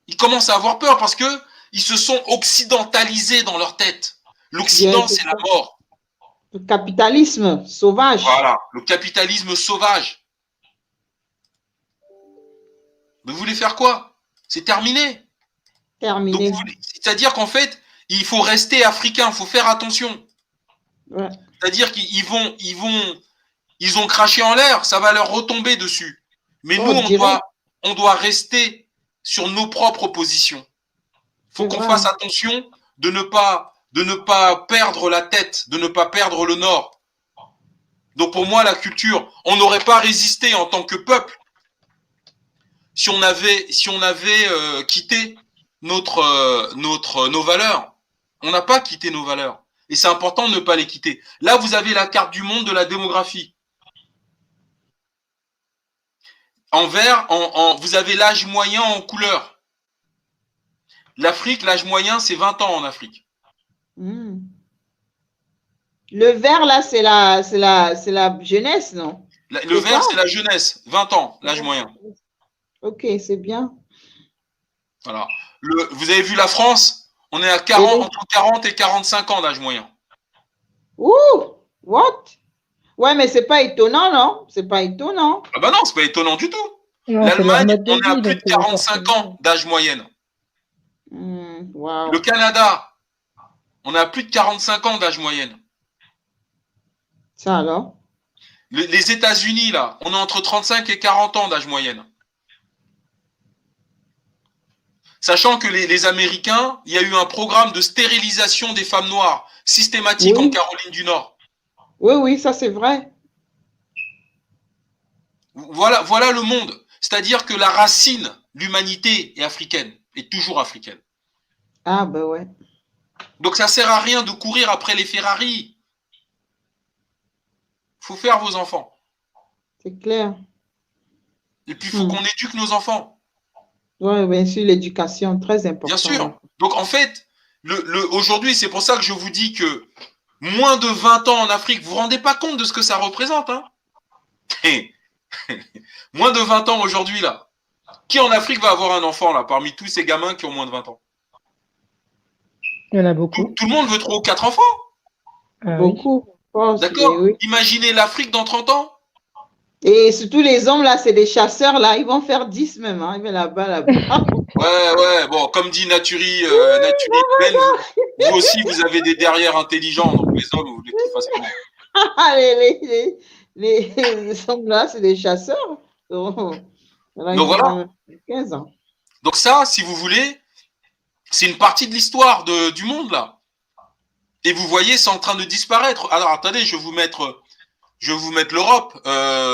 Ils commencent à avoir peur parce qu'ils se sont occidentalisés dans leur tête. L'Occident, c'est la mort. Le capitalisme sauvage. Voilà, le capitalisme sauvage. Mais vous voulez faire quoi? C'est terminé. Terminé. C'est-à-dire qu'en fait, il faut rester africain, il faut faire attention. Ouais. C'est-à-dire qu'ils ont craché en l'air, ça va leur retomber dessus. Mais nous, on doit rester sur nos propres positions. faut qu'on fasse attention de ne pas perdre la tête, de ne pas perdre le nord. Donc pour moi, la culture, on n'aurait pas résisté en tant que peuple si on avait quitté nos valeurs. On n'a pas quitté nos valeurs. Et c'est important de ne pas les quitter. Là, vous avez la carte du monde de la démographie. En vert, vous avez l'âge moyen en couleur. L'Afrique, l'âge moyen, c'est 20 ans en Afrique. Le vert, là, c'est la jeunesse, non? Le vert, c'est la jeunesse. 20 ans, l'âge moyen. Ok, c'est bien. Voilà. Vous avez vu la France? On est à entre 40 et 45 ans d'âge moyen. Ouh, what? Ouais, mais c'est pas étonnant, non? C'est pas étonnant. Ah bah non, c'est pas étonnant du tout. L'Allemagne, on est à plus de 45 ans d'âge moyenne. Wow. Le Canada, on est à plus de 45 ans d'âge moyenne. Ça alors? Les États-Unis, là, on est entre 35 et 40 ans d'âge moyenne. Sachant que les Américains, il y a eu un programme de stérilisation des femmes noires systématique en Caroline du Nord. Oui, ça c'est vrai. Voilà le monde. C'est-à-dire que la racine, l'humanité est africaine, est toujours africaine. Ah ben ouais. Donc ça sert à rien de courir après les Ferrari. Faut faire vos enfants. C'est clair. Et puis il faut qu'on éduque nos enfants. Oui, bien sûr, l'éducation, très important. Bien sûr. Donc en fait, aujourd'hui, c'est pour ça que je vous dis que moins de 20 ans en Afrique, vous vous rendez pas compte de ce que ça représente, hein? Moins de 20 ans aujourd'hui, là. Qui en Afrique va avoir un enfant, là, parmi tous ces gamins qui ont moins de 20 ans? Il y en a beaucoup. Tout le monde veut 3 ou 4 enfants. Beaucoup. Oui. D'accord. Imaginez l'Afrique dans 30 ans. Et surtout les hommes, là, c'est des chasseurs, là. Ils vont faire 10 même, hein. Ils vont là-bas. Ouais. Bon, comme dit Naturi, vous aussi, vous avez des derrières intelligents. Donc les hommes, vous voulez qu'ils fassent comment? Les hommes, là, c'est des chasseurs. Donc voilà. 15 ans. Donc ça, si vous voulez, c'est une partie de l'histoire du monde, là. Et vous voyez, c'est en train de disparaître. Alors, attendez, je vais vous mettre l'Europe.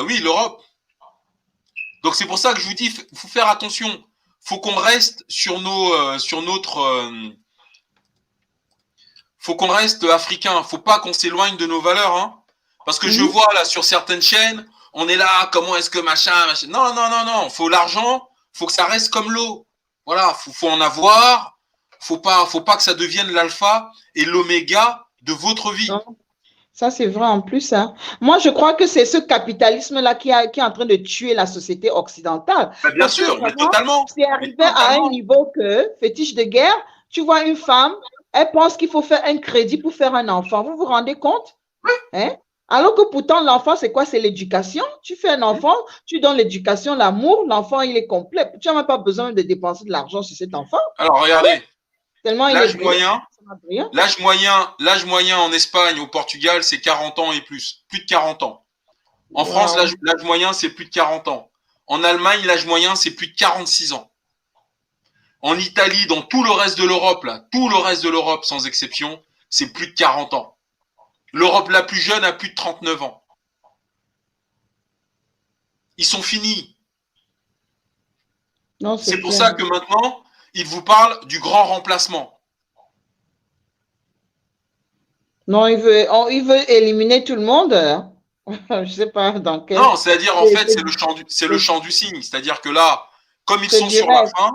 Oui, l'Europe. Donc, c'est pour ça que je vous dis, il faut faire attention. Faut qu'on reste faut qu'on reste africain. Faut pas qu'on s'éloigne de nos valeurs, hein. Parce que je vois, là, sur certaines chaînes, on est là, comment est-ce que machin. Non. Faut l'argent. Faut que ça reste comme l'eau. Voilà. Faut en avoir. Faut pas que ça devienne l'alpha et l'oméga de votre vie. Non. Ça, c'est vrai en plus. Hein. Moi, je crois que c'est ce capitalisme-là qui est en train de tuer la société occidentale. Bien sûr, mais totalement. C'est arrivé à un niveau que, fétiche de guerre, tu vois une femme, elle pense qu'il faut faire un crédit pour faire un enfant. Vous vous rendez compte? Oui. Hein? Alors que pourtant, l'enfant, c'est quoi? C'est l'éducation. Tu fais un enfant, tu donnes l'éducation, l'amour, l'enfant, il est complet. Tu n'as même pas besoin de dépenser de l'argent sur cet enfant. Alors, regardez. Tellement l'âge moyen en Espagne, au Portugal, c'est 40 ans et plus. Plus de 40 ans. En France, l'âge moyen, c'est plus de 40 ans. En Allemagne, l'âge moyen, c'est plus de 46 ans. En Italie, dans tout le reste de l'Europe, là, tout le reste de l'Europe, sans exception, c'est plus de 40 ans. L'Europe la plus jeune a plus de 39 ans. Ils sont finis. C'est pour ça que maintenant, il vous parle du grand remplacement. Non, il veut éliminer tout le monde. Je ne sais pas dans quel… Non, c'est-à-dire, en fait, c'est le champ du cygne. C'est-à-dire que là, comme ils sont sur la fin,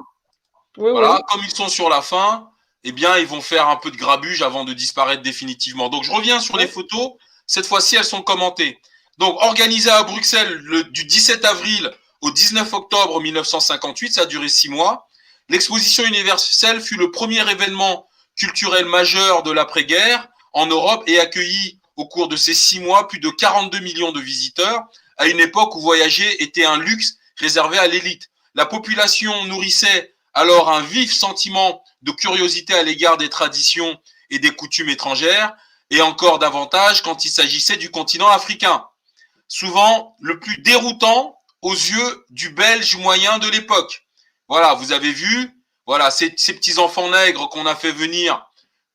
comme ils sont sur la fin, eh bien, ils vont faire un peu de grabuge avant de disparaître définitivement. Donc, je reviens sur les photos. Cette fois-ci, elles sont commentées. Donc, organisé à Bruxelles du 17 avril au 19 octobre 1958, ça a duré 6 mois. L'exposition universelle fut le premier événement culturel majeur de l'après-guerre en Europe et accueillit au cours de ces 6 mois plus de 42 millions de visiteurs à une époque où voyager était un luxe réservé à l'élite. La population nourrissait alors un vif sentiment de curiosité à l'égard des traditions et des coutumes étrangères et encore davantage quand il s'agissait du continent africain. Souvent le plus déroutant aux yeux du Belge moyen de l'époque. Voilà, vous avez vu, Voilà, ces petits enfants nègres qu'on a fait venir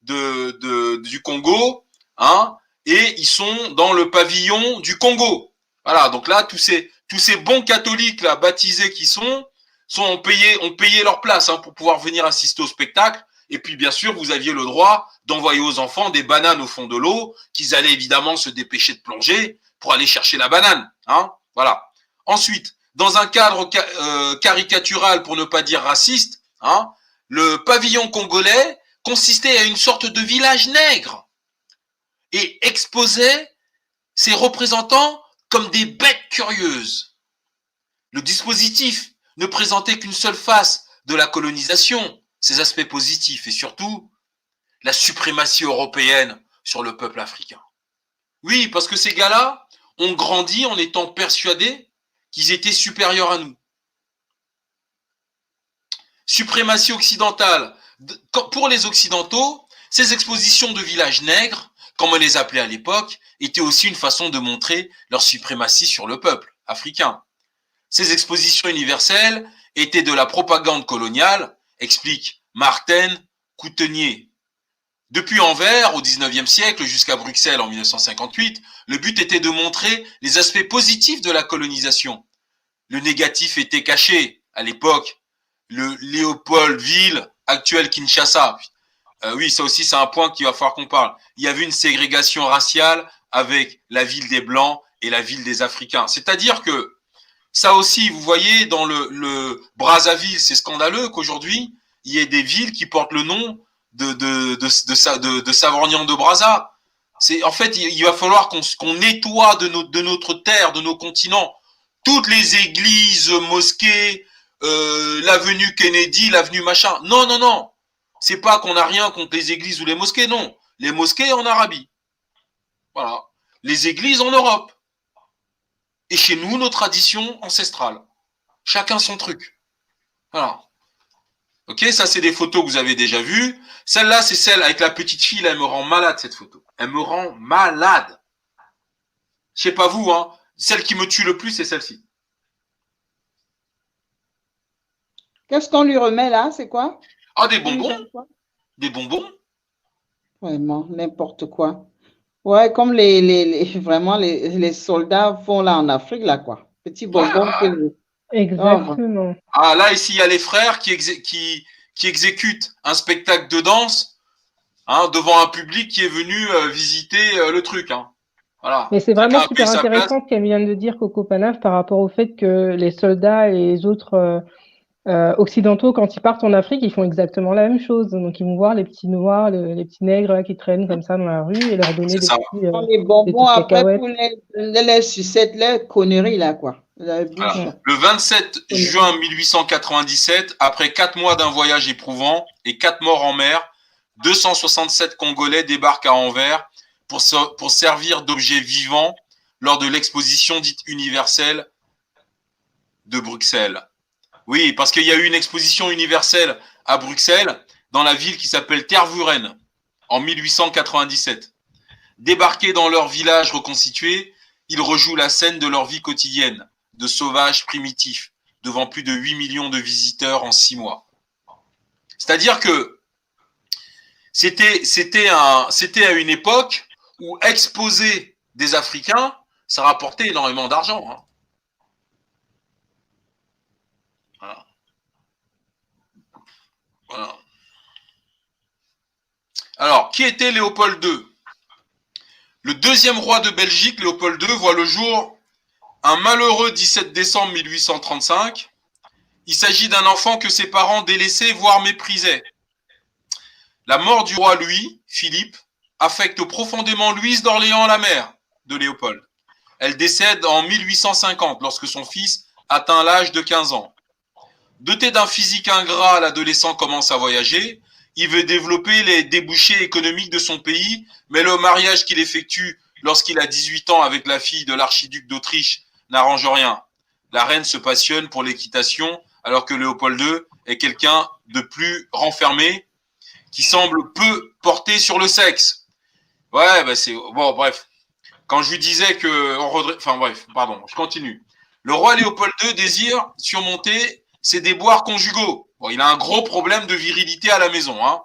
du Congo, hein, et ils sont dans le pavillon du Congo. Voilà, donc là, tous ces bons catholiques là, baptisés qui ont payé leur place, hein, pour pouvoir venir assister au spectacle. Et puis, bien sûr, vous aviez le droit d'envoyer aux enfants des bananes au fond de l'eau, qu'ils allaient évidemment se dépêcher de plonger pour aller chercher la banane. Hein, voilà. Ensuite, dans un cadre caricatural, pour ne pas dire raciste, hein, le pavillon congolais consistait à une sorte de village nègre et exposait ses représentants comme des bêtes curieuses. Le dispositif ne présentait qu'une seule face de la colonisation, ses aspects positifs et surtout la suprématie européenne sur le peuple africain. Oui, parce que ces gars-là ont grandi en étant persuadés qu'ils étaient supérieurs à nous. Suprématie occidentale. Pour les Occidentaux, ces expositions de villages nègres, comme on les appelait à l'époque, étaient aussi une façon de montrer leur suprématie sur le peuple africain. Ces expositions universelles étaient de la propagande coloniale, explique Martin Coutenier. Depuis Anvers, au XIXe siècle, jusqu'à Bruxelles en 1958, le but était de montrer les aspects positifs de la colonisation. Le négatif était caché. À l'époque, le Léopoldville, actuel Kinshasa. Oui, ça aussi, c'est un point qu'il va falloir qu'on parle. Il y avait une ségrégation raciale avec la ville des Blancs et la ville des Africains. C'est-à-dire que ça aussi, vous voyez, dans le Brazzaville, c'est scandaleux qu'aujourd'hui, il y ait des villes qui portent le nom de Savorgnan de Brazza. En fait, il va falloir qu'on nettoie de notre terre, de nos continents, toutes les églises, mosquées, l'avenue Kennedy, l'avenue machin. Non, non, non. C'est pas qu'on n'a rien contre les églises ou les mosquées, non. Les mosquées en Arabie. Voilà. Les églises en Europe. Et chez nous, nos traditions ancestrales. Chacun son truc. Voilà. Ok, ça c'est des photos que vous avez déjà vues. Celle-là, c'est celle avec la petite fille, là, elle me rend malade, cette photo. Elle me rend malade. Je sais pas vous, hein. Celle qui me tue le plus, c'est celle-ci. Qu'est-ce qu'on lui remet là? C'est quoi? Ah, des bonbons. Des bonbons. Vraiment, n'importe quoi. Ouais, comme vraiment les soldats font là en Afrique, là, quoi. Petits bonbons. Exactement. Ah, là, ici, il y a les frères qui exécutent un spectacle de danse, hein, devant un public qui est venu visiter le truc. Hein. Voilà. Mais c'est vraiment super intéressant ce qu'elle vient de dire, Coco Panaf, par rapport au fait que les soldats et les autres occidentaux, quand ils partent en Afrique, ils font exactement la même chose. Donc, ils vont voir les petits noirs, les petits nègres là, qui traînent comme ça dans la rue et leur donner des petits les bonbons après pour les sucettes, les conneries là, quoi. Voilà. Le 27 juin 1897, après 4 mois d'un voyage éprouvant et 4 morts en mer, 267 Congolais débarquent à Anvers pour servir d'objets vivants lors de l'exposition dite universelle de Bruxelles. Oui, parce qu'il y a eu une exposition universelle à Bruxelles, dans la ville qui s'appelle Tervuren, en 1897. Débarqués dans leur village reconstitué, ils rejouent la scène de leur vie quotidienne, de sauvages primitifs, devant plus de 8 millions de visiteurs en 6 mois. C'est-à-dire que c'était à une époque où exposer des Africains, ça rapportait énormément d'argent. Hein. Voilà. Alors, qui était Léopold II? Le deuxième roi de Belgique, Léopold II, voit le jour un malheureux 17 décembre 1835. Il s'agit d'un enfant que ses parents délaissaient, voire méprisaient. La mort du roi Louis, Philippe, affecte profondément Louise d'Orléans, la mère de Léopold. Elle décède en 1850 lorsque son fils atteint l'âge de 15 ans. Doté d'un physique ingrat, l'adolescent commence à voyager. Il veut développer les débouchés économiques de son pays, mais le mariage qu'il effectue lorsqu'il a 18 ans avec la fille de l'archiduc d'Autriche n'arrange rien. La reine se passionne pour l'équitation, alors que Léopold II est quelqu'un de plus renfermé, qui semble peu porté sur le sexe. Ouais, bah c'est... Bon, bref. Quand je lui disais que... Enfin bref, pardon, je continue. Le roi Léopold II désire surmonter ses déboires conjugaux. Bon, il a un gros problème de virilité à la maison. Hein.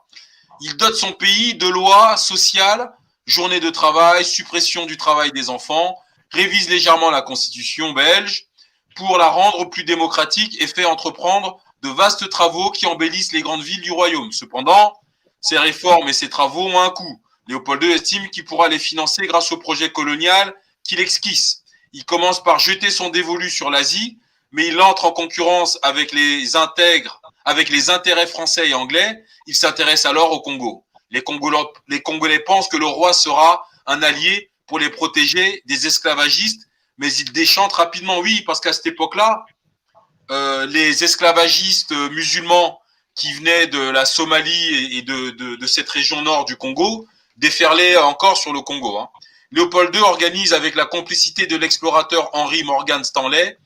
Il dote son pays de lois sociales, journée de travail, suppression du travail des enfants, révise légèrement la constitution belge pour la rendre plus démocratique et fait entreprendre de vastes travaux qui embellissent les grandes villes du royaume. Cependant, ces réformes et ces travaux ont un coût. Léopold II estime qu'il pourra les financer grâce au projet colonial qu'il esquisse. Il commence par jeter son dévolu sur l'Asie, mais il entre en concurrence avec les intérêts français et anglais. Il s'intéresse alors au Congo. Les Congolais pensent que le roi sera un allié pour les protéger des esclavagistes, mais ils déchantent rapidement, oui, parce qu'à cette époque-là, les esclavagistes musulmans qui venaient de la Somalie et de cette région nord du Congo déferlaient encore sur le Congo. Hein. Léopold II organise, avec la complicité de l'explorateur Henry Morgan Stanley,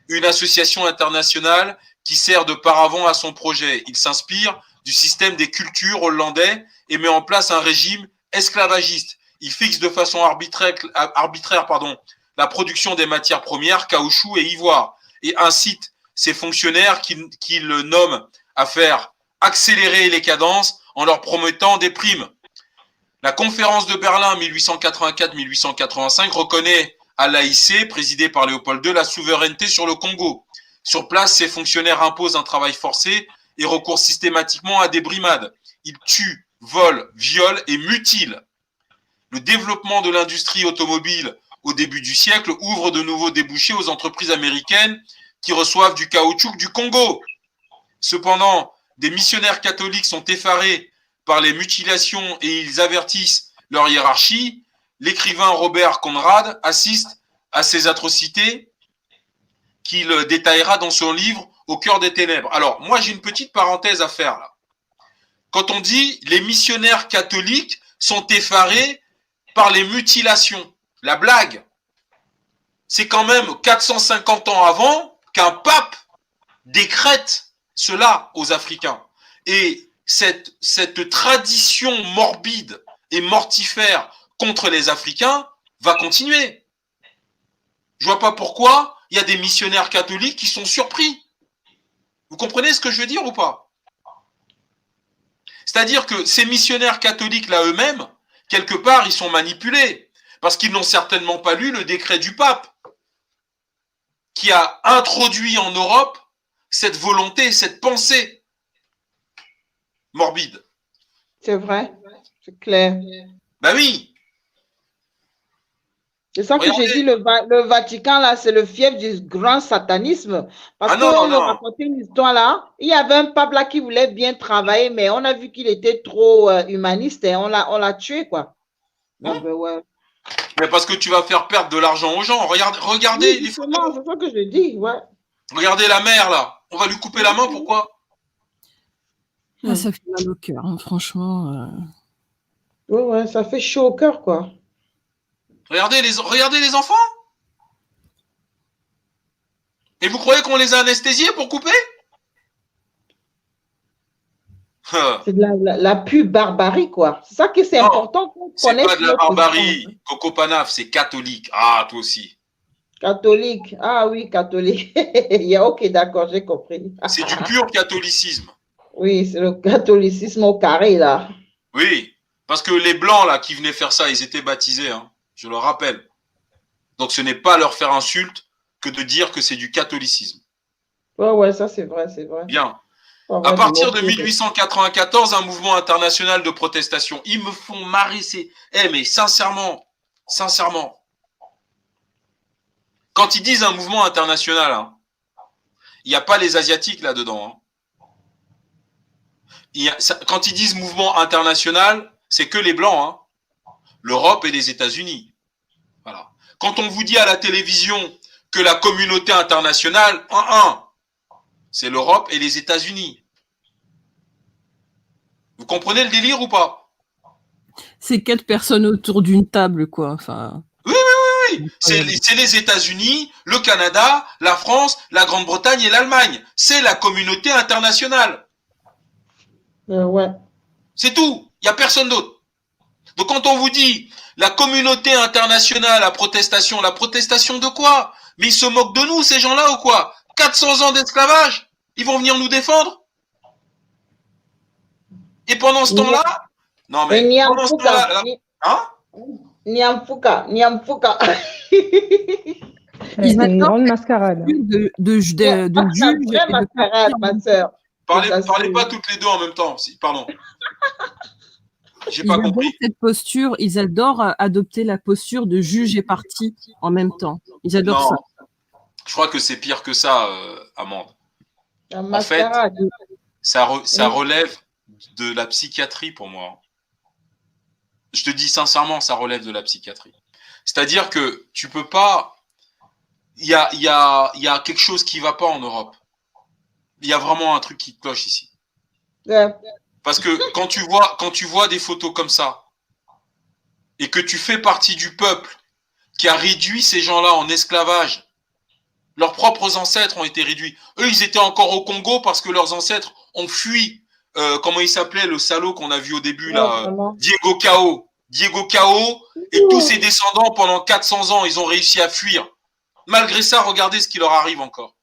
une association internationale qui sert de paravent à son projet. Il s'inspire du système des cultures hollandais et met en place un régime esclavagiste. Il fixe de façon arbitraire la production des matières premières, caoutchouc et ivoire, et incite ses fonctionnaires qu'il nomme à faire accélérer les cadences en leur promettant des primes. La conférence de Berlin 1884-1885 reconnaît à l'AIC, présidée par Léopold II, la souveraineté sur le Congo. Sur place, ces fonctionnaires imposent un travail forcé et recourent systématiquement à des brimades. Ils tuent, volent, violent et mutilent. Le développement de l'industrie automobile au début du siècle ouvre de nouveaux débouchés aux entreprises américaines qui reçoivent du caoutchouc du Congo. Cependant, des missionnaires catholiques sont effarés par les mutilations et ils avertissent leur hiérarchie. L'écrivain Robert Conrad assiste à ces atrocités qu'il détaillera dans son livre « Au cœur des ténèbres ». Alors, moi, j'ai une petite parenthèse à faire là. Quand on dit les missionnaires catholiques sont effarés par les mutilations, la blague, c'est quand même 450 ans avant qu'un pape décrète cela aux Africains. Et cette tradition morbide et mortifère contre les Africains va continuer. Je vois pas pourquoi il y a des missionnaires catholiques qui sont surpris. Vous comprenez ce que je veux dire ou pas? C'est-à-dire que ces missionnaires catholiques-là eux-mêmes, quelque part, ils sont manipulés. Parce qu'ils n'ont certainement pas lu le décret du pape qui a introduit en Europe cette volonté, cette pensée morbide. C'est vrai, c'est clair. Ben oui. C'est ça que j'ai dit, le Vatican, là, c'est le fief du grand satanisme. Parce qu'on me racontait une histoire là, il y avait un pape là qui voulait bien travailler, mais on a vu qu'il était trop humaniste et on l'a tué, quoi. Donc, ouais. Mais parce que tu vas faire perdre de l'argent aux gens. Regardez oui, les photos. C'est ça que je dis, ouais. Regardez la mère, là. On va lui couper la main, pourquoi? Ah, ça fait mal au cœur, hein, franchement. Ouais, ça fait chaud au cœur, quoi. Regardez les enfants. Et vous croyez qu'on les a anesthésiés pour couper? C'est de la pure barbarie, quoi. C'est ça que c'est important qu'on connaisse. C'est pas de la barbarie. Coco Panaf, c'est catholique. Ah, toi aussi. Catholique. Ah oui, catholique. Ok, d'accord, j'ai compris. C'est du pur catholicisme. Oui, c'est le catholicisme au carré, là. Oui, parce que les Blancs, là, qui venaient faire ça, ils étaient baptisés, hein, je le rappelle. Donc, ce n'est pas leur faire insulte que de dire que c'est du catholicisme. Ouais, ça, c'est vrai, c'est vrai. Bien. À partir de 1894, un mouvement international de protestation. Ils me font marrer, mais sincèrement, quand ils disent un mouvement international, hein, il n'y a pas les Asiatiques là-dedans. Hein. Quand ils disent mouvement international, c'est que les Blancs, hein, l'Europe et les États-Unis. Voilà. Quand on vous dit à la télévision que la communauté internationale, c'est l'Europe et les États-Unis. Vous comprenez le délire ou pas? C'est 4 personnes autour d'une table, quoi. Enfin. Oui. C'est les États-Unis, le Canada, la France, la Grande-Bretagne et l'Allemagne. C'est la communauté internationale. Ouais. C'est tout. Il n'y a personne d'autre. Donc quand on vous dit la communauté internationale, la protestation de quoi? Mais ils se moquent de nous, ces gens-là, ou quoi? 400 ans d'esclavage? Ils vont venir nous défendre. Et pendant ce temps-là, non mais pendant ce temps-là, hein? Niamfouka. C'est une grande mascarade. De juge. Une vraie mascarade, ma sœur. Parlez pas toutes les deux en même temps. Pardon. J'ai pas compris. Cette posture, ils adorent adopter la posture de juge et partie en même temps. Ils adorent ça. Je crois que c'est pire que ça, Amande. En fait, ça relève de la psychiatrie pour moi. Je te dis sincèrement, ça relève de la psychiatrie. C'est-à-dire que tu peux pas. Il y a quelque chose qui va pas en Europe. Il y a vraiment un truc qui cloche ici. Yeah. Parce que quand tu vois des photos comme ça et que tu fais partie du peuple qui a réduit ces gens-là en esclavage, leurs propres ancêtres ont été réduits. Eux, ils étaient encore au Congo parce que leurs ancêtres ont fui. Comment il s'appelait, le salaud qu'on a vu au début, là, Diego Cao. Diego Cao et tous ses descendants pendant 400 ans, ils ont réussi à fuir. Malgré ça, regardez ce qui leur arrive encore.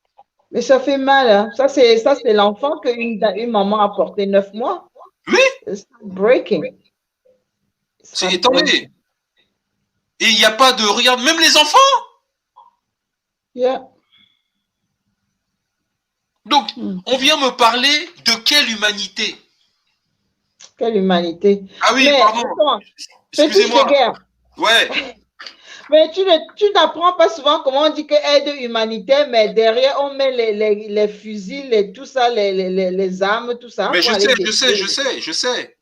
Mais ça fait mal. Hein. Ça, c'est l'enfant qu'une maman a porté 9 mois. Oui. C'est breaking. C'est étonnant. Et il n'y a pas de... Regarde, même les enfants. Yeah. Donc, on vient me parler de quelle humanité? Quelle humanité. Ah oui, mais, pardon. Excusez-moi. Ouais. Mais tu n'apprends pas souvent comment on dit que aide humanitaire, mais derrière, on met les fusils, tout ça, les armes, tout ça. Mais je sais.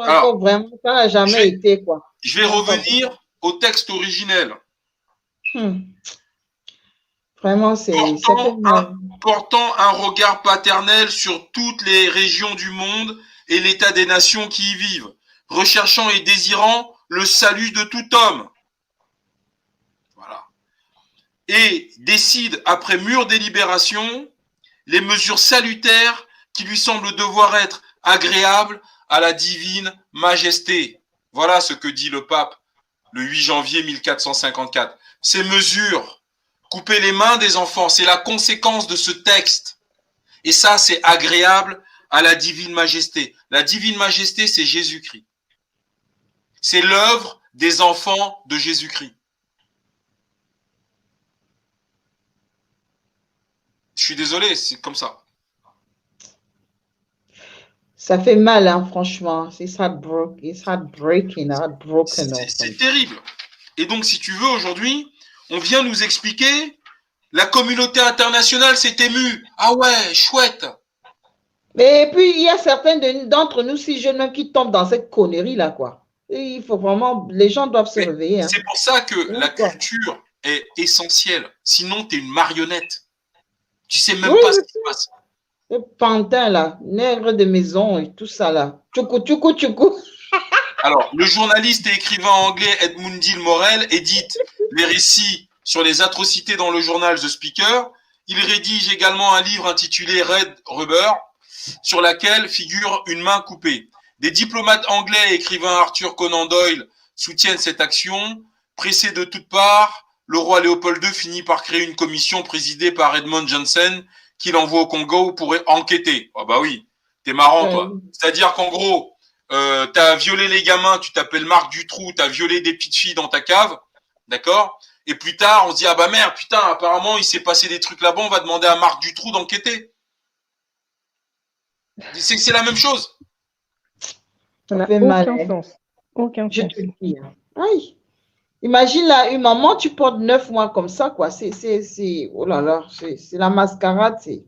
Alors, vraiment, ça n'a jamais été, quoi. Je vais revenir au texte originel. Vraiment, c'est... Portant un regard paternel sur toutes les régions du monde et l'état des nations qui y vivent, recherchant et désirant le salut de tout homme. Voilà. Et décide, après mûre délibération, les mesures salutaires qui lui semblent devoir être agréables à la divine majesté. Voilà ce que dit le pape le 8 janvier 1454. Ces mesures, couper les mains des enfants, c'est la conséquence de ce texte. Et ça, c'est agréable à la divine majesté. La divine majesté, c'est Jésus-Christ. C'est l'œuvre des enfants de Jésus-Christ. Je suis désolé, c'est comme ça. Ça fait mal, hein, franchement. C'est heartbreaking. C'est terrible. Et donc, si tu veux, aujourd'hui, on vient nous expliquer, la communauté internationale s'est émue. Ah ouais, chouette. Et puis, il y a certains d'entre nous, si jeunes, même qui tombent dans cette connerie-là, quoi. Et il faut vraiment, les gens doivent se réveiller. Hein. C'est pour ça que la culture est essentielle. Sinon, tu es une marionnette. Tu sais même pas ce qui se passe. Le pantin, là, nègre de maison et tout ça, là. Tchoukou. Alors, le journaliste et écrivain anglais Edmund Morel édite les récits sur les atrocités dans le journal The Speaker. Il rédige également un livre intitulé Red Rubber, sur laquelle figure une main coupée. Des diplomates anglais et écrivain Arthur Conan Doyle soutiennent cette action. Pressé de toutes parts, le roi Léopold II finit par créer une commission présidée par Edmond Johnson qu'il envoie au Congo pour enquêter. Ah bah oui, t'es marrant toi. C'est-à-dire qu'en gros, t'as violé les gamins, tu t'appelles Marc Dutroux, t'as violé des petites filles dans ta cave, d'accord? Et plus tard, on se dit, ah bah merde, putain, apparemment, il s'est passé des trucs là-bas, on va demander à Marc Dutroux d'enquêter. C'est la même chose. Ça n'a aucun sens. Aucun sens. Je te le dis. Aïe. Imagine là, une maman, tu portes 9 mois comme ça, quoi. Oh là là, c'est la mascarade. Il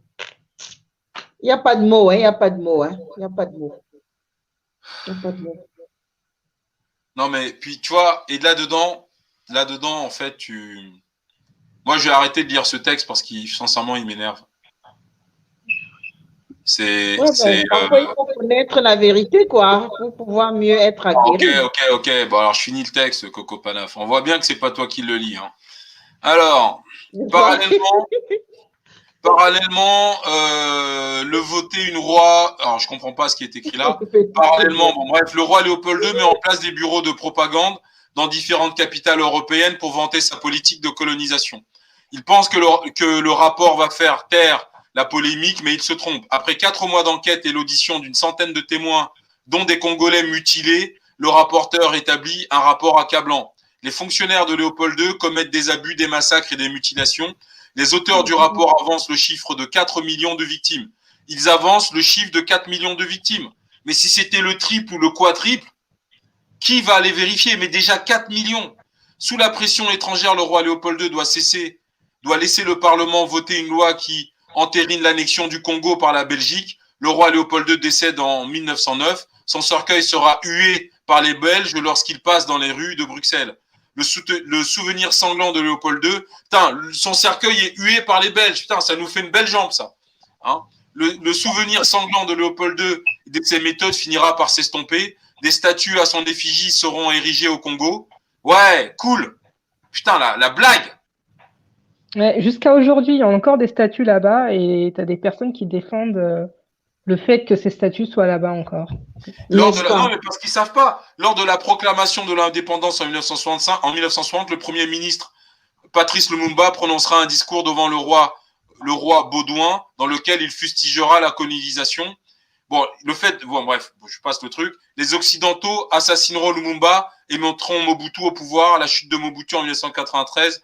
n'y a pas de mots, hein. Il n'y a pas de mots, hein. Il n'y a pas de mots. Non, mais puis, tu vois, et là-dedans, en fait, moi, je vais arrêter de lire ce texte parce qu'il, sincèrement, il m'énerve. Il faut connaître la vérité, quoi, pour pouvoir mieux être aguerri. Ok. Bon, alors, je finis le texte, Coco Panaf. On voit bien que c'est pas toi qui le lis. Hein. Alors, parallèlement, le voter une roi. Alors, je comprends pas ce qui est écrit là. Parallèlement, bon, bref, le roi Léopold II met en place des bureaux de propagande dans différentes capitales européennes pour vanter sa politique de colonisation. Il pense que le rapport va faire taire la polémique, mais il se trompe. Après 4 mois d'enquête et l'audition d'une centaine de témoins, dont des Congolais mutilés, le rapporteur établit un rapport accablant. Les fonctionnaires de Léopold II commettent des abus, des massacres et des mutilations. Les auteurs du rapport avancent le chiffre de 4 millions de victimes. Ils avancent le chiffre de 4 millions de victimes. Mais si c'était le triple ou le quadruple, qui va aller vérifier? Mais déjà 4 millions. Sous la pression étrangère, le roi Léopold II doit laisser le Parlement voter une loi qui entérine l'annexion du Congo par la Belgique. Le roi Léopold II décède en 1909. Son cercueil sera hué par les Belges lorsqu'il passe dans les rues de Bruxelles. Le souvenir sanglant de Léopold II, putain, son cercueil est hué par les Belges. Putain, ça nous fait une belle jambe, ça. Hein, le souvenir sanglant de Léopold II et de ses méthodes finira par s'estomper. Des statues à son effigie seront érigées au Congo. Ouais, cool. Putain, la blague. Ouais, jusqu'à aujourd'hui, il y a encore des statues là-bas et tu as des personnes qui défendent le fait que ces statues soient là-bas encore. Non, mais parce qu'ils ne savent pas. Lors de la proclamation de l'indépendance en 1960, le Premier ministre Patrice Lumumba prononcera un discours devant le roi Baudouin dans lequel il fustigera la colonisation. Bref, je passe le truc. Les Occidentaux assassineront Lumumba et mettront Mobutu au pouvoir. La chute de Mobutu en 1996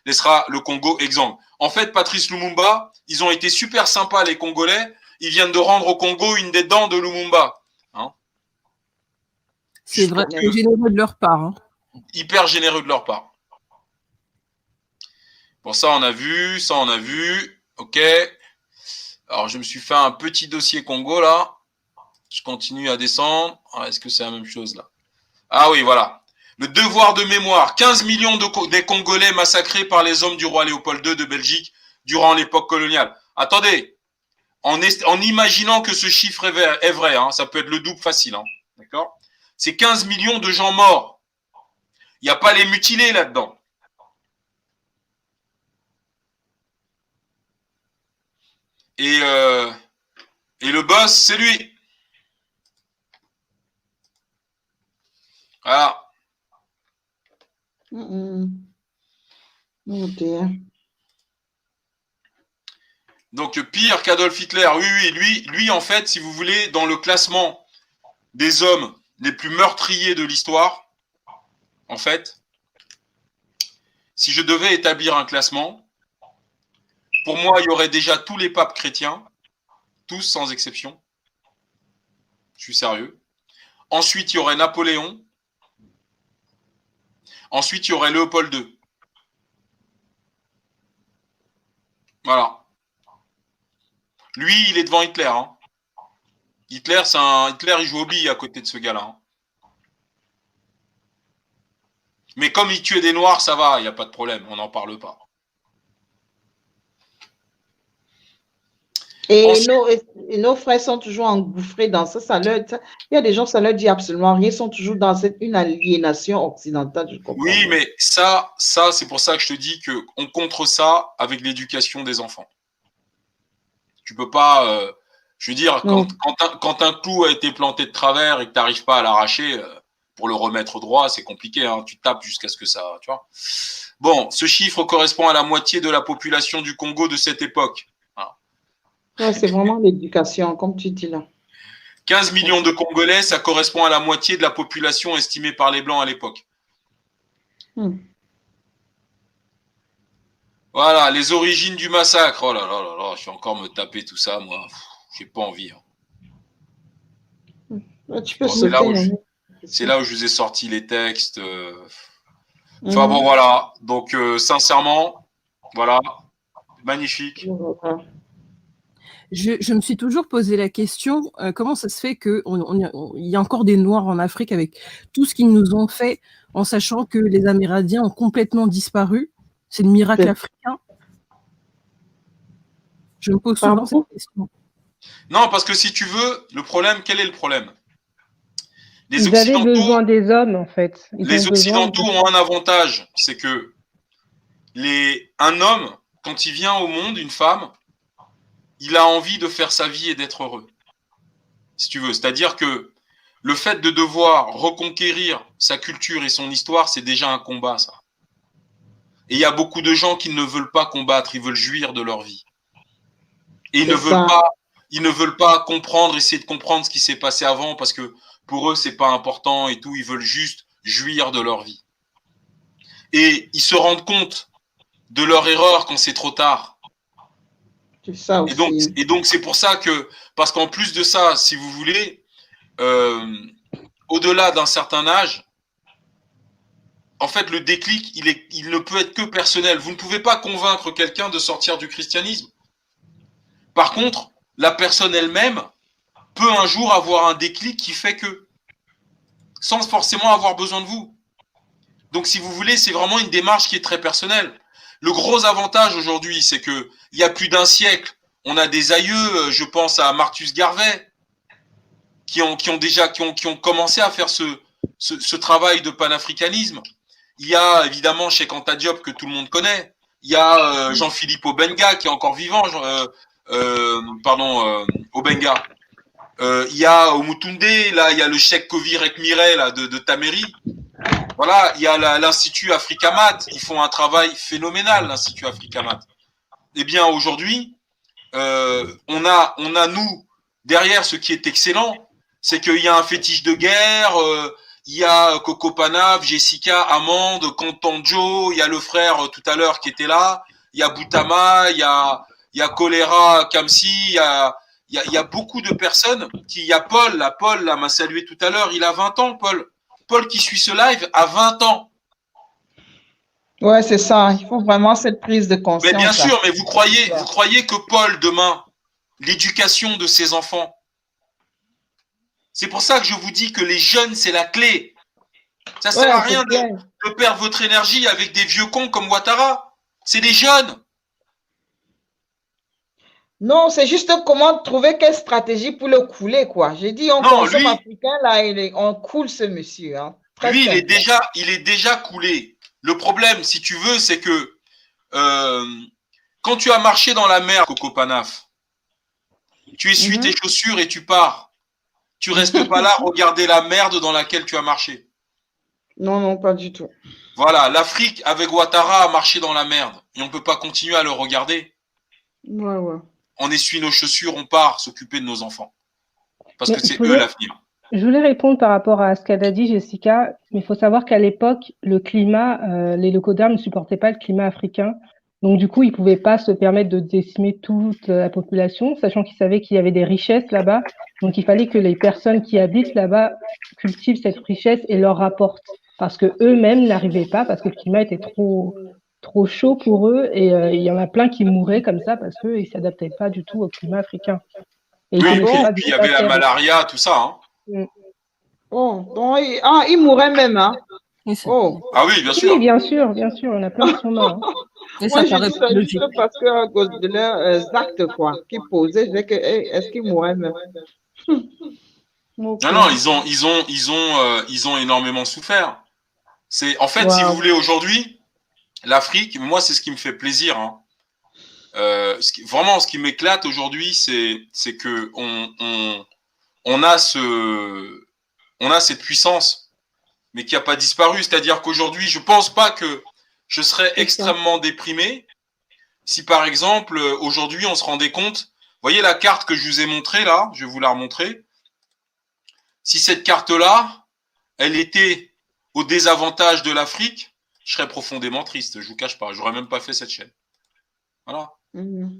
laissera le Congo exsangue. En fait, Patrice Lumumba, ils ont été super sympas, les Congolais. Ils viennent de rendre au Congo une des dents de Lumumba. Hein, c'est vraiment généreux de leur part. Hein. Hyper généreux de leur part. Bon, ça, on a vu. OK. Alors, je me suis fait un petit dossier Congo, là. Je continue à descendre. Est-ce que c'est la même chose, là? Ah oui, voilà. Le devoir de mémoire. 15 millions des Congolais massacrés par les hommes du roi Léopold II de Belgique durant l'époque coloniale. Attendez. En imaginant que ce chiffre est vrai, hein, ça peut être le double facile. Hein, d'accord? C'est 15 millions de gens morts. Il n'y a pas les mutilés là-dedans. Et le boss, c'est lui. Voilà. Donc, pire qu'Adolf Hitler. Oui, lui, en fait, si vous voulez, dans le classement des hommes les plus meurtriers de l'histoire, en fait, si je devais établir un classement, pour moi, il y aurait déjà tous les papes chrétiens, tous sans exception. Je suis sérieux. Ensuite, il y aurait Napoléon. Ensuite, il y aurait Léopold II. Voilà. Lui, il est devant Hitler. Hein. Hitler, il joue aux billes à côté de ce gars-là. Hein. Mais comme il tuait des Noirs, ça va, il n'y a pas de problème, on n'en parle pas. Et nos frères sont toujours engouffrés dans ça. Il y a des gens, ça leur dit absolument rien. Ils sont toujours dans une aliénation occidentale. Je comprends. Oui, mais ça, c'est pour ça que je te dis qu'on contre ça avec l'éducation des enfants. Tu peux pas... je veux dire, quand un clou a été planté de travers et que tu n'arrives pas à l'arracher, pour le remettre droit, c'est compliqué. Hein, tu tapes jusqu'à ce que ça... Tu vois. Bon, ce chiffre correspond à la moitié de la population du Congo de cette époque. Ouais, c'est vraiment l'éducation, comme tu dis là. 15 millions de Congolais, ça correspond à la moitié de la population estimée par les Blancs à l'époque. Voilà, les origines du massacre. Oh là là là là, je vais encore me taper tout ça, moi. J'ai pas envie. Hein. Tu peux c'est là où je vous ai sorti les textes. Enfin bon, voilà. Donc, sincèrement, voilà, magnifique. Je me suis toujours posé la question, comment ça se fait qu'il y a encore des Noirs en Afrique avec tout ce qu'ils nous ont fait, en sachant que les Amérindiens ont complètement disparu. C'est le miracle africain. Je me pose souvent cette question. Non, parce que si tu veux, quel est le problème? Ils avaient besoin des hommes, en fait. Les Occidentaux ont un avantage, c'est que un homme, quand il vient au monde, une femme, il a envie de faire sa vie et d'être heureux. Si tu veux. C'est-à-dire que le fait de devoir reconquérir sa culture et son histoire, c'est déjà un combat, ça. Et il y a beaucoup de gens qui ne veulent pas combattre, ils veulent jouir de leur vie. Et ils ne veulent pas comprendre, essayer de comprendre ce qui s'est passé avant parce que pour eux, c'est pas important et tout. Ils veulent juste jouir de leur vie. Et ils se rendent compte de leur erreur quand c'est trop tard. C'est ça aussi. Et donc, c'est pour ça que, parce qu'en plus de ça, si vous voulez, au-delà d'un certain âge, en fait, le déclic, il ne peut être que personnel. Vous ne pouvez pas convaincre quelqu'un de sortir du christianisme. Par contre, la personne elle-même peut un jour avoir un déclic qui fait que, sans forcément avoir besoin de vous. Donc, si vous voulez, c'est vraiment une démarche qui est très personnelle. Le gros avantage aujourd'hui, c'est que il y a plus d'un siècle, on a des aïeux, je pense à Marcus Garvey, qui ont commencé à faire ce travail de panafricanisme. Il y a évidemment Cheikh Anta Diop que tout le monde connaît. Il y a Jean-Philippe Obenga qui est encore vivant. Obenga. Il y a Omutunde, là, il y a le Cheikh Kovir Ekmire là, de Taméry. Voilà, il y a l'Institut Africamat. Ils font un travail phénoménal, l'Institut Africamat. Eh bien, aujourd'hui, on a nous, derrière ce qui est excellent, c'est qu'il y a un fétiche de guerre, il y a Coco Panaf, Jessica, Amande, Contanjo, il y a le frère tout à l'heure qui était là, il y a Boutama, il y a Choléra Kamsi, il y a beaucoup de personnes il y a Paul là, m'a salué tout à l'heure, il a 20 ans, Paul qui suit ce live a 20 ans. Ouais, c'est ça, il faut vraiment cette prise de conscience. Mais bien sûr, mais vous croyez que Paul, demain, l'éducation de ses enfants, c'est pour ça que je vous dis que les jeunes, c'est la clé. Ça sert à rien de perdre votre énergie avec des vieux cons comme Ouattara. C'est des jeunes. Non, c'est juste comment trouver quelle stratégie pour le couler, quoi. J'ai dit, on consomme africain, là, on coule ce monsieur. Hein. Lui, il est déjà coulé. Le problème, si tu veux, c'est que quand tu as marché dans la mer, Coco Panaf, tu essuies tes chaussures et tu pars. Tu restes pas là, regarder la merde dans laquelle tu as marché. Non, non, pas du tout. Voilà, l'Afrique avec Ouattara a marché dans la merde et on peut pas continuer à le regarder. Ouais. On essuie nos chaussures, on part s'occuper de nos enfants. Parce que c'est eux l'avenir. Je voulais répondre par rapport à ce qu'elle a dit, Jessica, mais il faut savoir qu'à l'époque, le climat, les Lokoda ne supportaient pas le climat africain. Donc, du coup, ils ne pouvaient pas se permettre de décimer toute la population, sachant qu'ils savaient qu'il y avait des richesses là-bas. Donc, il fallait que les personnes qui habitent là-bas cultivent cette richesse et leur rapportent. Parce que eux-mêmes n'arrivaient pas, parce que le climat était trop chaud pour eux. Et il y en a plein qui mouraient comme ça parce qu'ils ne s'adaptaient pas du tout au climat africain. Et puis il y avait la malaria, tout ça. Hein. Oh, donc, il mourait même, hein? Oh. Ah oui, bien sûr. Oui, bien sûr, on a plein de sont morts. Hein. Et moi, ça paraît logique. Parce qu'à cause de leurs actes, quoi, qu'ils posaient, je disais que, est-ce qu'ils mouraient même? Okay. Non, ils ont énormément souffert. C'est, en fait, si vous voulez, aujourd'hui, l'Afrique, moi, c'est ce qui me fait plaisir. Hein. Vraiment, ce qui m'éclate aujourd'hui, c'est que on a cette puissance, mais qui n'a pas disparu. C'est-à-dire qu'aujourd'hui, je pense pas que je serais extrêmement déprimé si, par exemple, aujourd'hui, on se rendait compte. Vous voyez la carte que je vous ai montrée là, je vais vous la remontrer. Si cette carte-là, elle était au désavantage de l'Afrique, je serais profondément triste. Je vous cache pas, j'aurais même pas fait cette chaîne. Voilà.